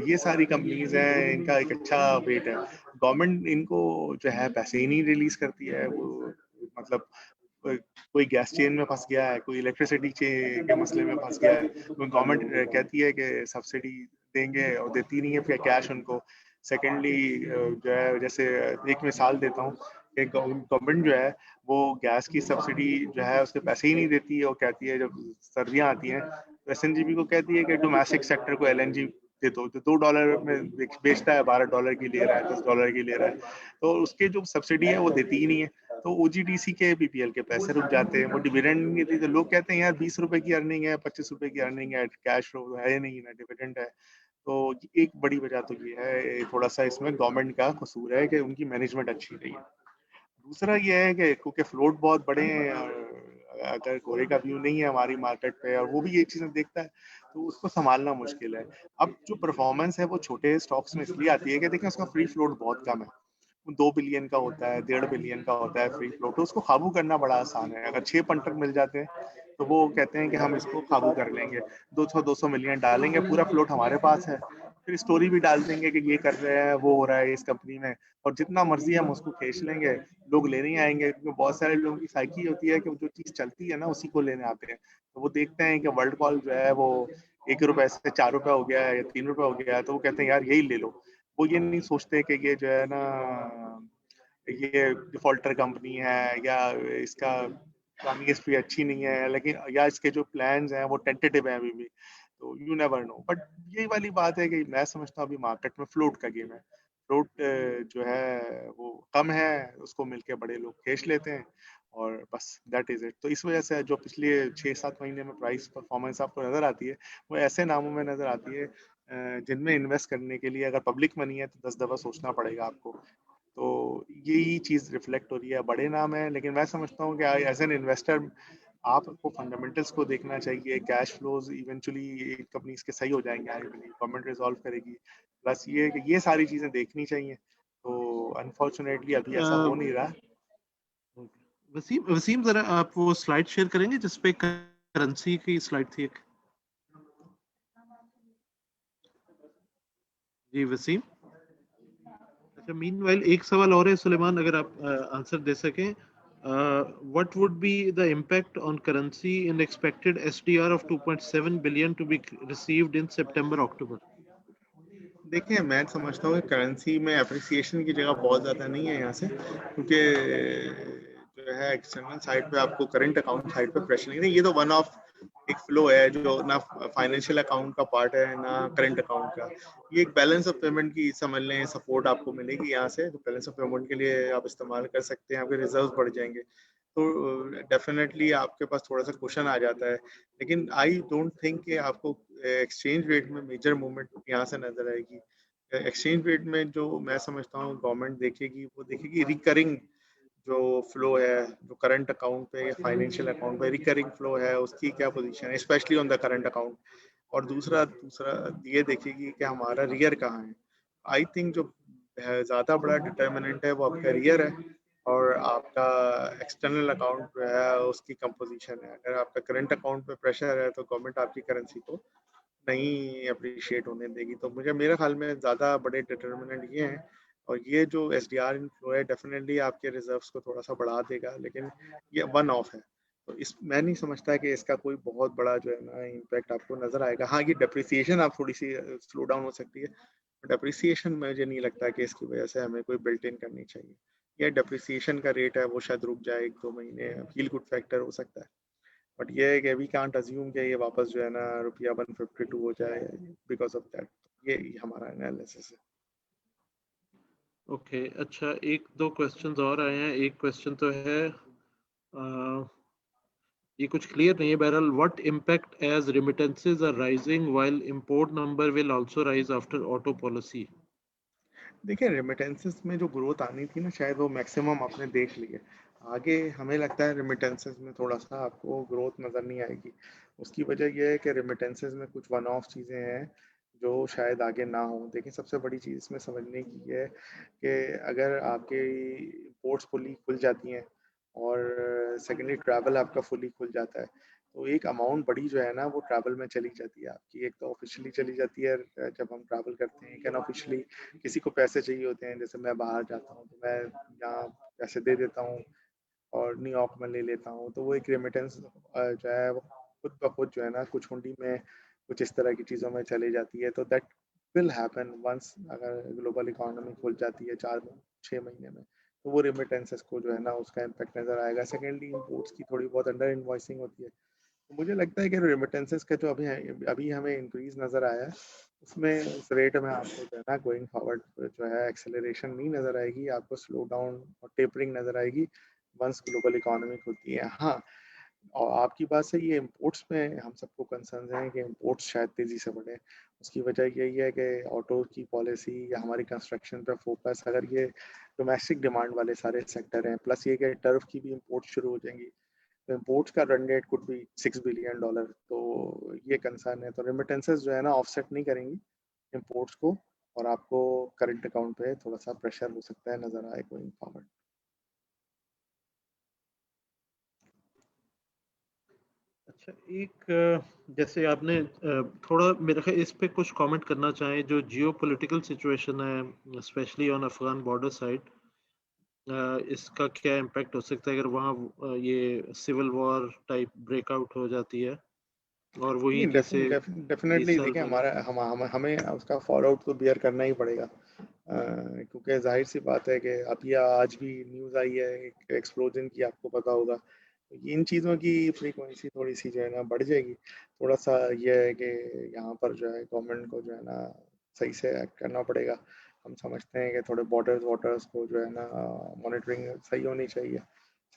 ये सारी कंपनीज हैं, इनका एक अच्छा वेट है। गवर्नमेंट इनको जो है पैसे ही नहीं रिलीज करती है। वो मतलब कोई गैस चेन में फंस गया है, कोई इलेक्ट्रिसिटी के मसले में फंस गया है, तो गवर्नमेंट कहती है कि सब्सिडी देंगे और देती नहीं है फिर कैश उनको। सेकेंडली जो है, जैसे एक मिसाल देता हूँ कि गवर्नमेंट जो है वो गैस की सब्सिडी जो है उसके पैसे ही नहीं देती है। वो कहती है जब सर्दियाँ आती हैं तो एसएनजीबी को कहती है कि डोमेस्टिक सेक्टर को एलएनजी दे दो, तो $2 में बेचता है, $12 की ले रहा है, $10 की ले रहा है, तो उसके जो सब्सिडी है वो देती ही नहीं है। तो ओजीडीसी के बीपीएल के पैसे रुक जाते हैं, वो डिविडेंड नहीं देती। तो लोग कहते हैं यार 20 रुपए की अर्निंग है, 25 रुपए की अर्निंग है, कैश फ्लो है नहीं, ना डिविडेंड है। तो एक बड़ी वजह तो ये है, थोड़ा सा इसमें गवर्नमेंट का कसूर है कि उनकी मैनेजमेंट अच्छी नहीं है। दूसरा ये है कि क्योंकि फ्लोट बहुत बड़े हैं और अगर गोरे का व्यू नहीं है हमारी मार्केट पे और वो भी ये चीजें देखता है तो उसको संभालना मुश्किल है। अब जो परफॉर्मेंस है वो छोटे स्टॉक्स में इसलिए आती है कि देखिए उसका फ्री फ्लोट बहुत कम है। 2 बिलियन का होता है, 1.5 बिलियन का होता है फ्री फ्लोट, तो उसको काबू करना बड़ा आसान है। अगर 6 पंटर मिल जाते हैं तो वो कहते हैं कि हम इसको काबू कर लेंगे, 200 मिलियन डालेंगे, पूरा फ्लोट हमारे पास है, फिर स्टोरी भी डाल देंगे कि ये कर रहे हैं, वो हो रहा है इस कंपनी में, और जितना मर्जी हम उसको खींच लेंगे, लोग लेने ही आएंगे। क्योंकि बहुत सारे लोगों की साइकी होती है कि जो चीज चलती है ना उसी को लेने आते हैं। तो वो देखते हैं कि वर्ल्ड कॉल जो है वो 1 रुपए से 4 रुपए हो गया है या 3 रुपए हो गया है, तो वो कहते हैं यार यही ले लो। वो ये नहीं सोचते कि ये जो है ना ये डिफॉल्टर कंपनी है या इसका पुरानी हिस्ट्री अच्छी नहीं है, लेकिन या इसके जो प्लान्स हैं वो टेंटेटिव हैं अभी भी। तो यू नेवर नो। बट यही वाली बात है कि मैं समझता हूँ अभी मार्केट में फ्लोट का गेम है। फ्लोट जो है वो कम है, उसको मिलके बड़े लोग खींच लेते हैं और बस दैट इज इट। तो इस वजह से जो पिछले 6-7 महीने में प्राइस परफॉर्मेंस आपको नजर आती है वो ऐसे नामों में नजर आती है जिनमें इन्वेस्ट करने के लिए अगर पब्लिक मनी है तो 10 दफा सोचना पड़ेगा आपको। तो यही चीज रिफ्लेक्ट हो रही है, बड़े नाम है, लेकिन मैं समझता हूँ कि एज एन इन्वेस्टर आपको फंडामेंटल्स को देखना चाहिए। कैश फ्लोज इवेंचुअली कंपनीज के सही हो जाएंगे, आई बिलीव गवर्नमेंट रिजॉल्व करेगी। प्लस ये है कि ये सारी चीजें देखनी चाहिए। तो अनफॉर्चुनेटली अभी ऐसा हो नहीं रहा। वसीम वसीम, जरा आप वो स्लाइड शेयर करेंगे जिसपे करेंसी की स्लाइड थी एक? जी वसीम। अच्छा, मीनवाइल एक सवाल और है सुलेमान, अगर आप आंसर दे सकें। What would be the impact on currency in expected SDR of 2.7 billion to be received in सितंबर अक्टूबर? देखिए, मैं समझता हूँ कि करेंसी में अप्रिसिएशन की जगह बहुत ज़्यादा नहीं है यहाँ से, क्योंकि जो है एक्सटर्नल साइड पे आपको करंट अकाउंट साइड पे प्रेशर नहीं है। ये तो वन ऑफ एक फ्लो है जो ना फाइनेंशियल अकाउंट का पार्ट है ना करंट अकाउंट का। ये एक बैलेंस ऑफ पेमेंट की समझ लें, सपोर्ट आपको मिलेगी यहाँ से। तो बैलेंस ऑफ पेमेंट के लिए आप इस्तेमाल कर सकते हैं, आपके रिजर्व बढ़ जाएंगे। तो डेफिनेटली आपके पास थोड़ा सा क्वेश्चन आ जाता है। लेकिन आई डोंट थिंक कि आपको एक्सचेंज रेट में मेजर मूवमेंट यहाँ से नजर आएगी। एक्सचेंज रेट में जो मैं समझता हूँ गवर्नमेंट देखेगी, वो देखेगी रिकरिंग जो फ्लो है, जो करंट अकाउंट पे या फाइनेंशियल अकाउंट पे रिकरिंग फ्लो है, उसकी क्या पोजीशन है, specially on the current account. और दूसरा दूसरा ये देखेगी कि हमारा रियर कहाँ है। आई थिंक जो ज़्यादा बड़ा डिटर्मिनेंट है वो आपका रियर है, और आपका एक्सटर्नल अकाउंट जो है उसकी कंपोजिशन है। अगर आपका करंट अकाउंट पे प्रेशर है तो गवर्नमेंट आपकी करेंसी को नहीं अप्रिशिएट होने देगी। तो मुझे मेरे ख्याल में ज़्यादा बड़े डिटर्मिनेंट ये हैं। और ये जो SDR इनफ्लो है डेफिनेटली आपके रिजर्व्स को थोड़ा सा बढ़ा देगा, लेकिन ये वन ऑफ है। तो इस मैं नहीं समझता कि इसका कोई बहुत बड़ा जो है ना इम्पैक्ट आपको नजर आएगा। हाँ, ये डेप्रिसिएशन आप थोड़ी सी स्लो डाउन हो सकती है, बट डेप्रिसिएशन मुझे नहीं लगता कि इसकी वजह से हमें कोई बिल्ट इन करनी चाहिए। ये डेप्रिसिएशन का रेट है वो शायद रुक जाए 1-2 महीने, फील गुड फैक्टर हो सकता है। बट ये है कि वी कांट अज्यूम कि ये वापस जो है ना रुपया 152 हो जाए बिकॉज ऑफ दैट। ये हमारा एनालिसिस है। ओके, अच्छा, एक दो क्वेश्चंस और आए हैं। एक क्वेश्चन तो है, ये कुछ क्लियर नहीं है बहरहाल, what impact as remittances are rising while import number will also rise after auto policy. देखिए, रेमिटेंसेस में जो ग्रोथ आनी थी ना, शायद वो मैक्सिमम आपने देख ली है। आगे हमें लगता है रेमिटेंसेस में थोड़ा सा आपको ग्रोथ नज़र नहीं आएगी। उसकी वजह यह है कि रेमिटेंसेस में कुछ वन ऑफ चीज़ें हैं जो शायद आगे ना हो। देखिए, सबसे बड़ी चीज़ इसमें समझने की है कि अगर आपके पोर्ट्स फुली खुल जाती हैं और सेकेंडरी ट्रैवल आपका फुली खुल जाता है, तो एक अमाउंट बड़ी जो है ना वो ट्रैवल में चली जाती है आपकी। एक तो ऑफिशियली चली जाती है जब हम ट्रैवल करते हैं, कैन ऑफिशियली किसी को पैसे चाहिए होते हैं, जैसे मैं बाहर जाता हूँ तो मैं यहाँ पैसे दे देता हूँ और न्यूयॉर्क में ले लेता हूँ, तो वो एक रेमिटेंस जो है वो खुद ब खुद जो है ना कुछ हुंडी में कुछ इस तरह की चीज़ों में चली जाती है। तो दैट विल हैपन वंस अगर ग्लोबल इकोनॉमी खुल जाती है 4-6 महीने में, तो वो रेमिटेंसेस को जो है ना उसका इम्पैक्ट नज़र आएगा। सेकेंडली इम्पोर्ट्स की थोड़ी बहुत अंडर इन्वॉइसिंग होती है। तो मुझे लगता है कि रेमिटेंसेस का जो अभी हमें इंक्रीज नज़र आया है, उसमें उस रेट में आपको जो है ना गोइंग फॉरवर्ड जो है एक्सेलरेशन नहीं नज़र आएगी, आपको स्लो डाउन और टेपरिंग नज़र आएगी वंस ग्लोबल इकोनॉमी खुलती है। हाँ, और आपकी बात सही है, इम्पोर्ट्स में हम सबको कंसर्न हैं कि इम्पोर्ट्स शायद तेज़ी से बढ़े। उसकी वजह यही है कि ऑटो की पॉलिसी या हमारी कंस्ट्रक्शन पे फोकस, अगर ये डोमेस्टिक डिमांड वाले सारे सेक्टर हैं, प्लस ये कि टर्फ की भी इम्पोर्ट शुरू हो जाएंगी, तो इम्पोर्ट्स का run rate could be $6 billion. तो ये कंसर्न है। तो रेमिटेंसेस जो है ना ऑफसेट नहीं करेंगी इम्पोर्ट्स को, और आपको करंट अकाउंट पे थोड़ा सा प्रेशर हो सकता है नज़र आए गोइंग फॉरवर्ड। अच्छा, एक जैसे आपने थोड़ा मेरे ख्याल इस पे कुछ कमेंट करना चाहें, जो जियोपॉलिटिकल सिचुएशन है specially on Afghan border side, इसका क्या इम्पैक्ट हो सकता है अगर वहाँ ये सिविल वॉर टाइप ब्रेकआउट हो जाती है, और वही नहीं, जैसे 20 डेफिनेटली साल देखिए, पहले। हमारा हमें उसका फॉल आउट तो बियर करना ही पड़ेगा। क्योंकि जाहिर सी बात है कि अभी आज भी न्यूज़ आई है एक एक्सप्लोजन की, आपको पता होगा। तो इन चीज़ों की फ्रीक्वेंसी थोड़ी सी जो है ना बढ़ जाएगी। थोड़ा सा ये है कि यहाँ पर जो है गवर्नमेंट को जो है ना सही से एक्ट करना पड़ेगा। हम समझते हैं कि थोड़े बॉर्डर्स वाटर्स को जो है ना मॉनिटरिंग सही होनी चाहिए।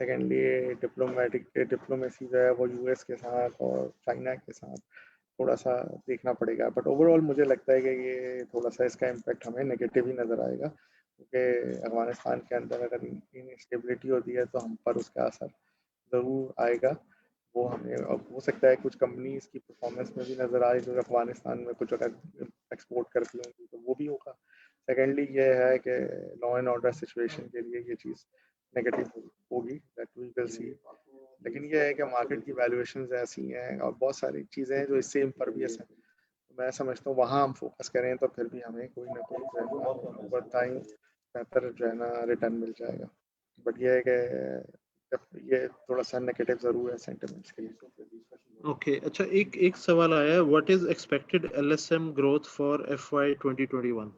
सेकेंडली डिप्लोमेसी जो है वो US के साथ और चाइना के साथ थोड़ा सा देखना पड़ेगा। बट ओवरऑल मुझे लगता है कि ये थोड़ा सा इसका इम्पैक्ट हमें नेगेटिव ही नज़र आएगा, क्योंकि अफगानिस्तान के अंदर अगर इंस्टेबिलिटी होती है तो हम पर उसका असर ज़रूर आएगा। वो हमें अब हो सकता है कुछ कंपनीज की परफॉर्मेंस में भी नज़र आए जो अफगानिस्तान में कुछ अगर एक्सपोर्ट करती होंगी, तो वो भी होगा। सेकेंडली ये है कि लॉ एंड ऑर्डर सिचुएशन के लिए ये चीज़ नेगेटिव होगी, दैट वी विल सी। लेकिन ये है कि मार्केट की वैल्यूएशंस ऐसी हैं और बहुत सारी चीज़ें हैं जो इससे इम्परवियस हैं। तो मैं समझता हूँ वहाँ हम फोकस करें तो फिर भी हमें कोई ना कोई जो है ना ओवर टाइम बेहतर जो है ना रिटर्न मिल जाएगा। बट ये है कि ये थोड़ा सा नेगेटिव ज़रूर है सेंटिमेंट्स के लिए। ओके, अच्छा, एक एक सवाल आया है, what is expected LSM growth for FY 2021।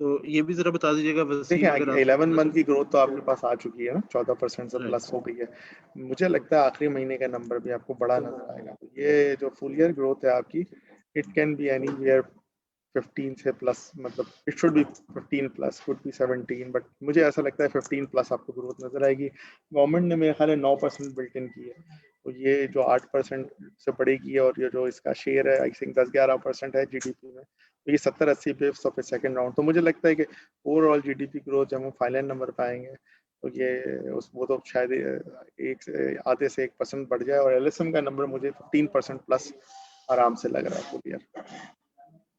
तो ये भी जरा बता दीजिएगा देखिए, वसीम, अगर आप 11 बता मंथ की सकें। ग्रोथ तो आपके पास आ चुकी है ना, 14% से राइट। प्लस हो गई है। मुझे लगता है आखिरी महीने का नंबर भी आपको बड़ा नजर आएगा। तो ये जो फुल ईयर ग्रोथ है आपकी, इट कैन बी एनीवेयर 15 से प्लस, मतलब it should be 15 plus, could be 17, but मुझे ऐसा लगता है 15 प्लस आपको ग्रोथ नजर आएगी। गवर्नमेंट ने मेरे ख्याल है 9% बिल्ट इन की है, तो ये जो 8% से बढ़ेगी और ये जो इसका शेयर है आई थिंक 10-11% है जीडीपी में, तो ये 70-80 बिप्स ऑफ सेकंड राउंड। तो मुझे लगता है कि ओवरऑल जीडीपी ग्रोथ जब हम फाइनल नंबर पे आएंगे तो ये वो तो शायद आधे से 1% बढ़ जाए, और एलएसएम का नंबर मुझे 15% प्लस आराम से लग रहा है फुल ईयर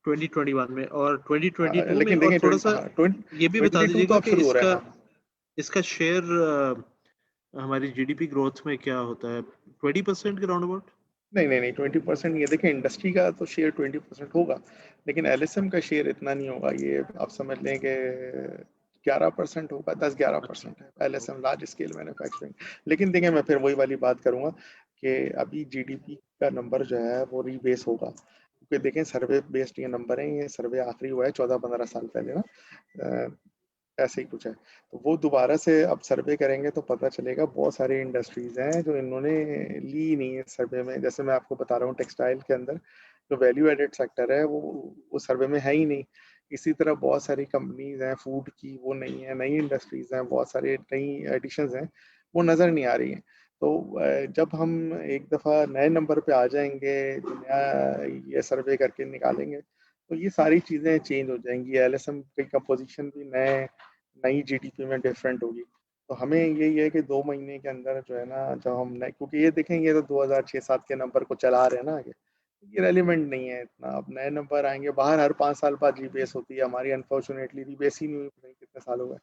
2021 में और 2022 में। लेकिन और देखें थोड़ा सा ये भी बता 2022 तो दीजिएगा अब कि शुरू हो रहा है। इसका हाँ इसका शेयर हमारी जीडीपी ग्रोथ में क्या होता है, 20% के राउंड अबाउट? नहीं 20%, ये देखें इंडस्ट्री का तो शेयर 20% होगा, लेकिन एलएसएम का शेयर इतना नहीं होगा। ये आप समझ लें कि 11% होगा, 10-11% है एलएसएम, लार्ज स्केल मैन्युफैक्चरिंग। लेकिन देखें मैं फिर वही वाली बात करूंगा कि अभी जीडीपी का नंबर जो है वो रीबेस होगा, क्योंकि देखें सर्वे बेस्ड ये नंबर है, ये सर्वे आखिरी हुआ है 14-15 साल पहले ना, ऐसे ही कुछ है। तो वो दोबारा से अब सर्वे करेंगे तो पता चलेगा बहुत सारी इंडस्ट्रीज हैं जो इन्होंने ली नहीं है सर्वे में। जैसे मैं आपको बता रहा हूँ टेक्सटाइल के अंदर जो वैल्यू एडेड सेक्टर है वो सर्वे में है ही नहीं। इसी तरह बहुत सारी कंपनीज हैं फूड की, वो नहीं है। नई इंडस्ट्रीज हैं, बहुत सारी नई एडिशंस हैं, वो नज़र नहीं आ रही हैं। तो जब हम एक दफ़ा नए नंबर पे आ जाएंगे, जो नया ये सर्वे करके निकालेंगे, तो ये सारी चीज़ें चेंज हो जाएंगी। एलएसएम की कंपोजिशन भी नई जीडीपी में डिफरेंट होगी। तो हमें यही है कि 2 महीने के अंदर जो है ना, जब हम नए, क्योंकि ये देखेंगे तो 2006-7 के नंबर को चला रहे हैं ना आगे, ये रेलिवेंट नहीं है इतना। अब नए नंबर आएंगे, बाहर हर 5 साल बाद रीबेस होती है, हमारी अनफॉर्चुनेटली रीबेस ही नहीं हुई, पता नहीं कितने साल हो गए।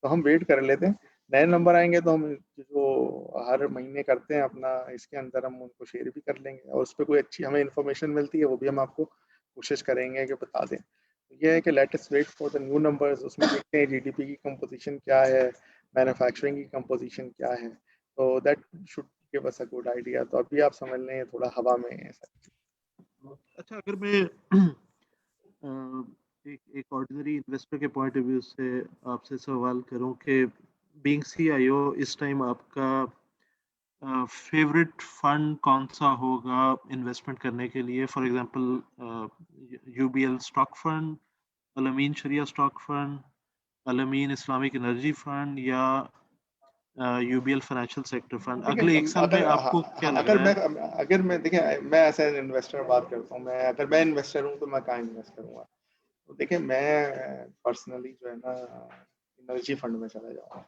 तो हम वेट कर लेते हैं, नए नंबर आएंगे तो हम जो हर महीने करते हैं अपना, इसके अंदर हम उनको शेयर भी कर लेंगे, और उस पर कोई अच्छी हमें इन्फॉर्मेशन मिलती है वो भी हम आपको कोशिश करेंगे कि बता दें। तो ये है कि let us wait for the new numbers, उसमें देखते हैं जीडीपी की कंपोजिशन क्या है, मैन्युफैक्चरिंग की कंपोजिशन क्या है, तो that should give us a good idea. तो अभी आप समझ लें थोड़ा हवा में है सर। अच्छा, अगर मैं एक ऑर्डिनरी इन्वेस्टर के पॉइंट ऑफ व्यू से आपसे सवाल करूं कि बीइंग सीआईओ इस टाइम आपका फेवरेट फंड कौन सा होगा इन्वेस्टमेंट करने के लिए? For example UBL stock fund, Al Amin Shariah stock fund, Al Amin Islamic energy fund, या यूबीएल फाइनेंशियल सेक्टर फंड? देखिए अगले एक साल में आपको क्या लग रहा है? अगर मैं देखिए मैं ऐसा इन्वेस्टर बात करता हूँ, मैं अगर मैं इन्वेस्टर हूँ तो मैं कहाँ इन्वेस्ट करूँगा? तो देखिए मैं पर्सनली जो है ना एनर्जी फंड में चला जाऊँगा।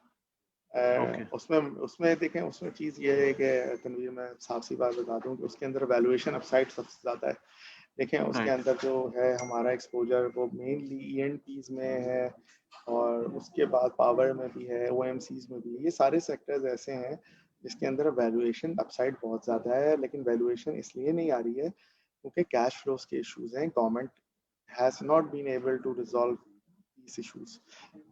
ओके। उसमें उसमें देखें, उसमें चीज़ ये है कि तनवीर, मैं साफ सी बात बता दूं कि उसके अंदर वैल्यूएशन अपसाइड सबसे ज़्यादा है। देखें उसके राइट। अंदर जो है हमारा एक्सपोजर वो मेनली ईएनपीज में है, और उसके बाद पावर में भी है, ओएमसीज में भी है। ये सारे सेक्टर्स ऐसे हैं जिसके अंदर वैल्यूएशन अपसाइड बहुत ज़्यादा है, लेकिन वैल्यूएशन इसलिए नहीं आ रही है क्योंकि कैश फ्लोज के इश्यूज हैं। Government has not been able to resolve these issues.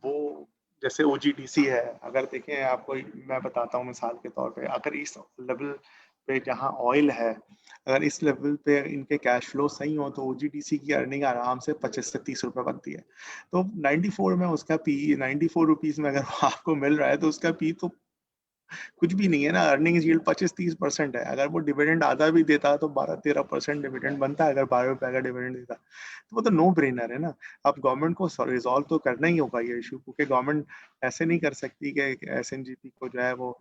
वो जैसे ओजीडीसी है, अगर देखें आपको मैं बताता हूँ मिसाल के तौर पे, अगर इस लेवल पे जहाँ ऑयल है, अगर इस लेवल पे इनके कैश फ्लो सही हो तो ओजीडीसी की अर्निंग आराम से 25 से 30 रुपए बनती है। तो 94 में उसका पी, 94 रुपीज में अगर आपको मिल रहा है तो उसका पी तो कुछ भी नहीं है ना। अर्निंग यील्ड 25-30% है। अगर वो डिविडेंड आधा भी देता तो 12-13% डिविडेंड बनता है, अगर 12 रुपए का डिविडेंड देता तो वो तो नो ब्रेनर है ना। अब गवर्नमेंट को रिजॉल्व तो करना ही होगा ये इशू, क्योंकि गवर्नमेंट ऐसे नहीं कर सकती कि एसएनजीपी को जो है वो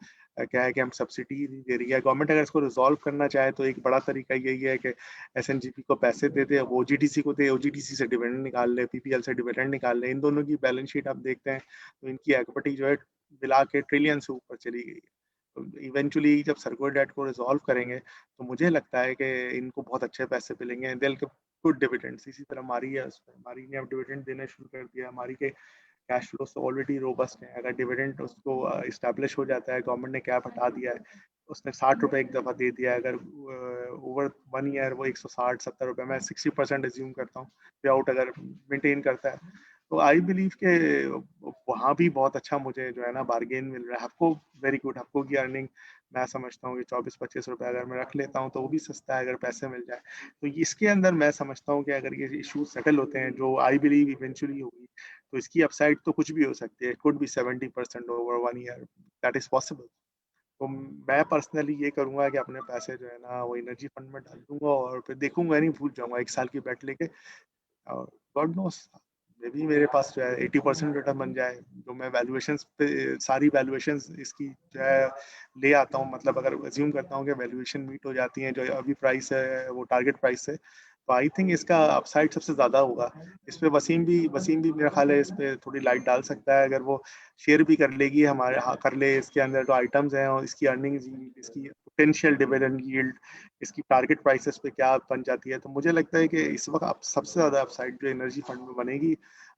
क्या है कि हम सब्सिडी नहीं दे रही है। गवर्नमेंट अगर इसको रिजॉल्व करना चाहे तो एक बड़ा तरीका यही है कि एसएनजीपी को पैसे दे दे, ओजीडीसी को दे, ओजीडीसी से डिविडेंड निकाल ले, पीपीएल से डिविडेंड निकाल ले। इन दोनों की बैलेंस शीट आप देखते हैं तो इनकी इक्विटी जो है मिला के ट्रिलियन से ऊपर चली गई है। इवेंचुअली जब सर्कुलर डेट को रिजॉल्व करेंगे तो मुझे लगता है कि इनको बहुत अच्छे पैसे मिलेंगे, दिल के गुड डिविडेंड्स। इसी तरह हमारी है, हमारी ने अब डिविडेंड देना शुरू कर दिया। हमारी के कैश फ्लो तो ऑलरेडी रोबस्ट है। अगर डिविडेंड उसको इस्टेब्लिश हो जाता है, गवर्नमेंट ने कैप हटा दिया है, उसने 60 रुपए एक दफ़ा दे दिया है, अगर ओवर 1 ईयर वो 160-70 रुपए, मैं 60% एज्यूम करता हूँ पे आउट अगर मेंटेन करता है, तो आई बिलीव के वहाँ भी बहुत अच्छा मुझे जो है ना बार्गेन मिल रहा है। आपको वेरी गुड, आपको की अर्निंग मैं समझता हूँ कि 24-25 रुपए अगर मैं रख लेता हूँ तो वो भी सस्ता है अगर पैसे मिल जाए। तो इसके अंदर मैं समझता हूँ कि अगर ये इशू सेटल होते हैं जो आई बिलीव इवेंचुअली होगी, तो इसकी अपसाइड तो कुछ भी हो सकती है। It could be 70% over 1 year, that is possible. तो मैं पर्सनली ये करूंगा कि अपने पैसे जो है ना वो एनर्जी फंड में डाल दूंगा, और फिर देखूंगा नहीं, भूल जाऊंगा 1 साल की बेट लेके, और गॉड नोस, मे बी मेरे पास जो है 80% रिटर्न बन जाए, जो मैं वैल्यूएशंस पे सारी वैल्यूएशंस इसकी जो है ले आता हूँ, मतलब अगर अज्यूम करता हूँ कि वैल्यूएशन मीट हो जाती है जो अभी प्राइस है वो टारगेट प्राइस है, तो आई थिंक इसका अपसाइड सबसे ज़्यादा होगा। इस पे वसीम भी मेरा ख्याल है इस पे थोड़ी लाइट डाल सकता है, अगर वो शेयर भी कर लेगी हमारे, हाँ कर ले, इसके अंदर जो आइटम्स हैं और इसकी अर्निंग्स, इसकी पोटेंशियल डिविडेंड यील्ड, इसकी टारगेट प्राइसेस पे क्या बन जाती है, तो मुझे लगता है कि इस वक्त आप सबसे ज़्यादा अपसाइड जो एनर्जी फंड में बनेगी।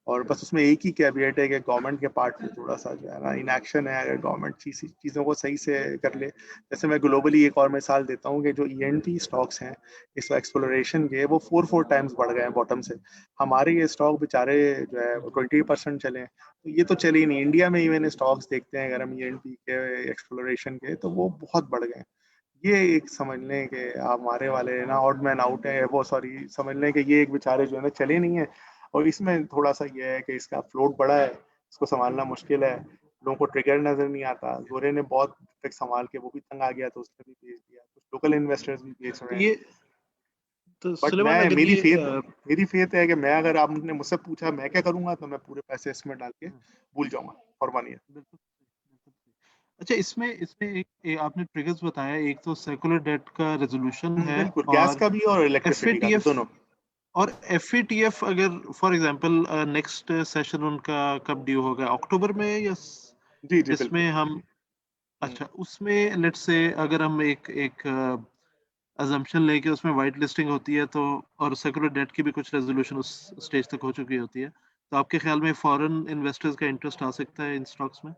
और बस उसमें एक ही कैविएट है कि गवर्नमेंट के पार्ट में थोड़ा सा जो है ना इनएक्शन है, अगर गवर्नमेंट चीज़ों को सही से कर ले। जैसे मैं ग्लोबली एक और मिसाल देता हूँ कि जो ईएनटी स्टॉक्स हैं इस एक्सप्लोरेशन के, वो 4 टाइम्स बढ़ गए हैं बॉटम से। हमारे ये स्टॉक बेचारे जो है 20% चले, तो ये तो चले ही नहीं। इंडिया में इवन स्टॉक्स देखते हैं अगर हम ईएनटी के एक्सप्लोरेशन के, तो वो बहुत बढ़ गए हैं। ये एक समझ लें कि हमारे वाले ना ऑड मैन आउट है, वो सॉरी समझ लें कि ये एक बेचारे जो है ना चले नहीं है। और इसमें थोड़ा सा ये है कि इसका फ्लोट बड़ा है, इसको संभालना मुश्किल है, लोगों को ट्रिगर नजर नहीं आता। गोरे ने बहुत तक संभाल के वो भी तंग आ गया तो उसने भी बेच दिया, कुछ लोकल इन्वेस्टर्स भी बेच तो रहे हैं। ये तो बट सुलेमान मैं अगर मेरी ये फेथ मेरी फेथ है कि मैं, अगर आपने मुझसे पूछा मैं क्या करूंगा, तो मैं पूरे पैसे इसमें डाल के भूल जाऊंगा फॉर 1 ईयर। बिल्कुल बिल्कुल सही। अच्छा, इसमें इसमें आपने ट्रिगर्स बताया, एक तो सर्कुलर डेट का रेजोल्यूशन है, बिल्कुल, गैस और का भी और इलेक्ट्रिसिटी का भी, एफएटीएफ, दोनों। और एफएटीएफ अगर फॉर एग्जांपल नेक्स्ट सेशन उनका कब ड्यू होगा, अक्टूबर में या जी जी बिल्कुल। जिसमें हम, अच्छा उसमें लेट्स से अगर हम एक एक अजम्पशन लेके उसमें वाइट लिस्टिंग होती है, तो और सर्कुलर डेट की भी कुछ रेजोल्यूशन उस स्टेज तक हो चुकी होती है, तो आपके ख्याल में फॉरेन इन्वेस्टर्स का इंटरेस्ट आ सकता है इन स्टॉक्स में?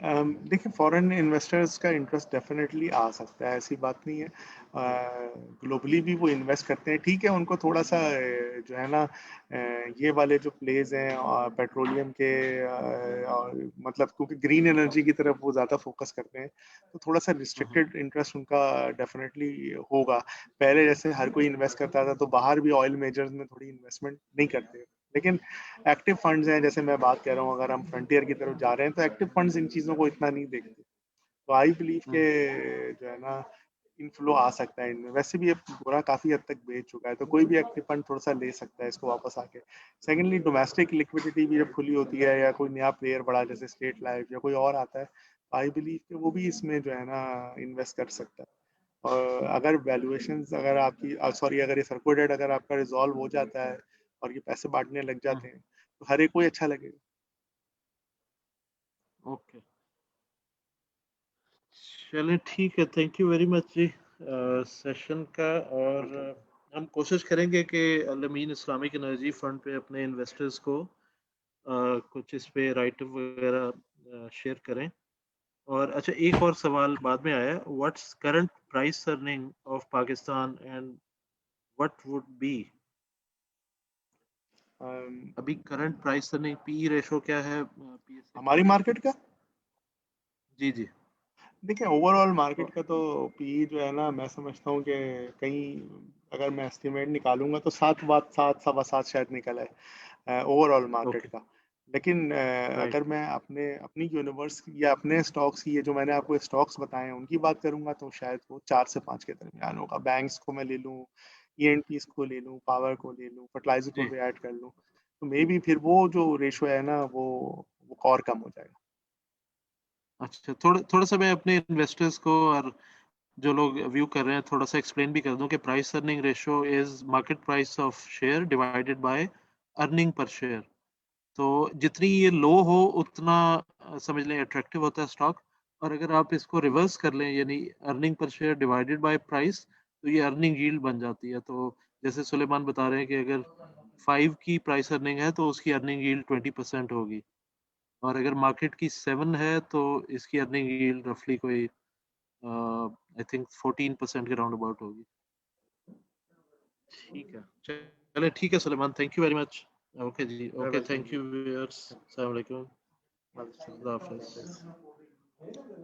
देखिए, फॉरेन इन्वेस्टर्स का इंटरेस्ट डेफिनेटली आ सकता है, ऐसी बात नहीं है। ग्लोबली भी वो इन्वेस्ट करते हैं, ठीक है, उनको थोड़ा सा जो है ना ये वाले जो प्लेज हैं पेट्रोलियम के, और मतलब क्योंकि ग्रीन एनर्जी की तरफ वो ज़्यादा फोकस करते हैं, तो थोड़ा सा हम्म, रिस्ट्रिक्टेड इंटरेस्ट उनका डेफिनेटली होगा। पहले जैसे हर कोई इन्वेस्ट करता था, तो बाहर भी ऑयल मेजर्स में थोड़ी इन्वेस्टमेंट नहीं करते। लेकिन एक्टिव फंड्स हैं, जैसे मैं बात कर रहा हूँ, अगर हम फ्रंटियर की तरफ जा रहे हैं, तो एक्टिव फंड्स इन चीज़ों को इतना नहीं देखते। तो आई बिलीव के हम्म, जो है ना इनफ्लो आ सकता है इनमें। वैसे भी ये पूरा काफी हद तक बेच चुका है, तो कोई भी एक्टिव फंड थोड़ा सा ले सकता है इसको वापस आके। सेकेंडली, डोमेस्टिक लिक्विडिटी भी जब खुली होती है, या कोई नया प्लेयर बड़ा जैसे स्टेट लाइफ या कोई और आता है, आई बिलीव कि वो भी इसमें जो है ना इन्वेस्ट कर सकता है। और अगर वैल्यूएशंस, अगर आपकी सॉरी, अगर ये सर्कुलेट अगर आपका रिजॉल्व हो जाता है और ये पैसे बांटने लग हम्म, जाते हैं, तो हर एक को ही अच्छा लगेगा। ओके, चलिए ठीक है, थैंक यू वेरी मच जी सेशन का। और वेलकम। हम कोशिश करेंगे कि अलमीन इस्लामिक एनर्जी फंड पे अपने इन्वेस्टर्स को कुछ इस पे राइट वगैरह शेयर करें। और अच्छा, एक और सवाल बाद में आया, what's current price earning of Pakistan and what would be, अभी current price earning P ratio क्या है पीएसए का? हमारी मार्केट का, जी जी। देखिए ओवरऑल तो मार्केट का तो पी जो है ना, मैं समझता हूँ कि कहीं, अगर मैं एस्टिमेट निकालूंगा तो 7 सवा 7 शायद निकला है ओवरऑल मार्केट ओके, का। लेकिन राइट, अगर मैं अपने अपनी यूनिवर्स की या अपने स्टॉक्स की, ये जो मैंने आपको स्टॉक्स बताए हैं उनकी बात करूंगा, तो शायद वो 4 से 5 के दरमियान होगा। बैंक्स को मैं ले लूँ, ईएनपीस को ले लूँ, पावर को ले लूँ, फर्टिलाइजर को जी। भी ऐड कर लूँ, तो मे बी फिर वो जो रेशो है ना वो और कम हो जाएगा। अच्छा, थोड़ा थोड़ा सा मैं अपने इन्वेस्टर्स को और जो लोग व्यू कर रहे हैं थोड़ा सा एक्सप्लेन भी कर दूं कि price earning ratio is market price of share divided by earning per share. तो जितनी ये लो हो उतना समझ लें अट्रैक्टिव होता है स्टॉक। और अगर आप इसको रिवर्स कर लें, यानी earning per share divided by price, तो ये अर्निंग यील्ड बन जाती है। तो जैसे सुलेमान बता रहे हैं कि अगर 5 की प्राइस अर्निंग है तो उसकी अर्निंग यील्ड 20% होगी, और अगर मार्केट की 7 है तो इसकी अर्निंग यील्ड रफली कोई आई थिंक 14% के राउंड अबाउट होगी। ठीक है, चलिए ठीक है Suleman, thank you very much. Okay जी, ओके, वेलकम थैंक जी। यू व्यूअर्स, अस्सलाम वालेकुम, वेलकम। खुदा हाफिज। हाफिज।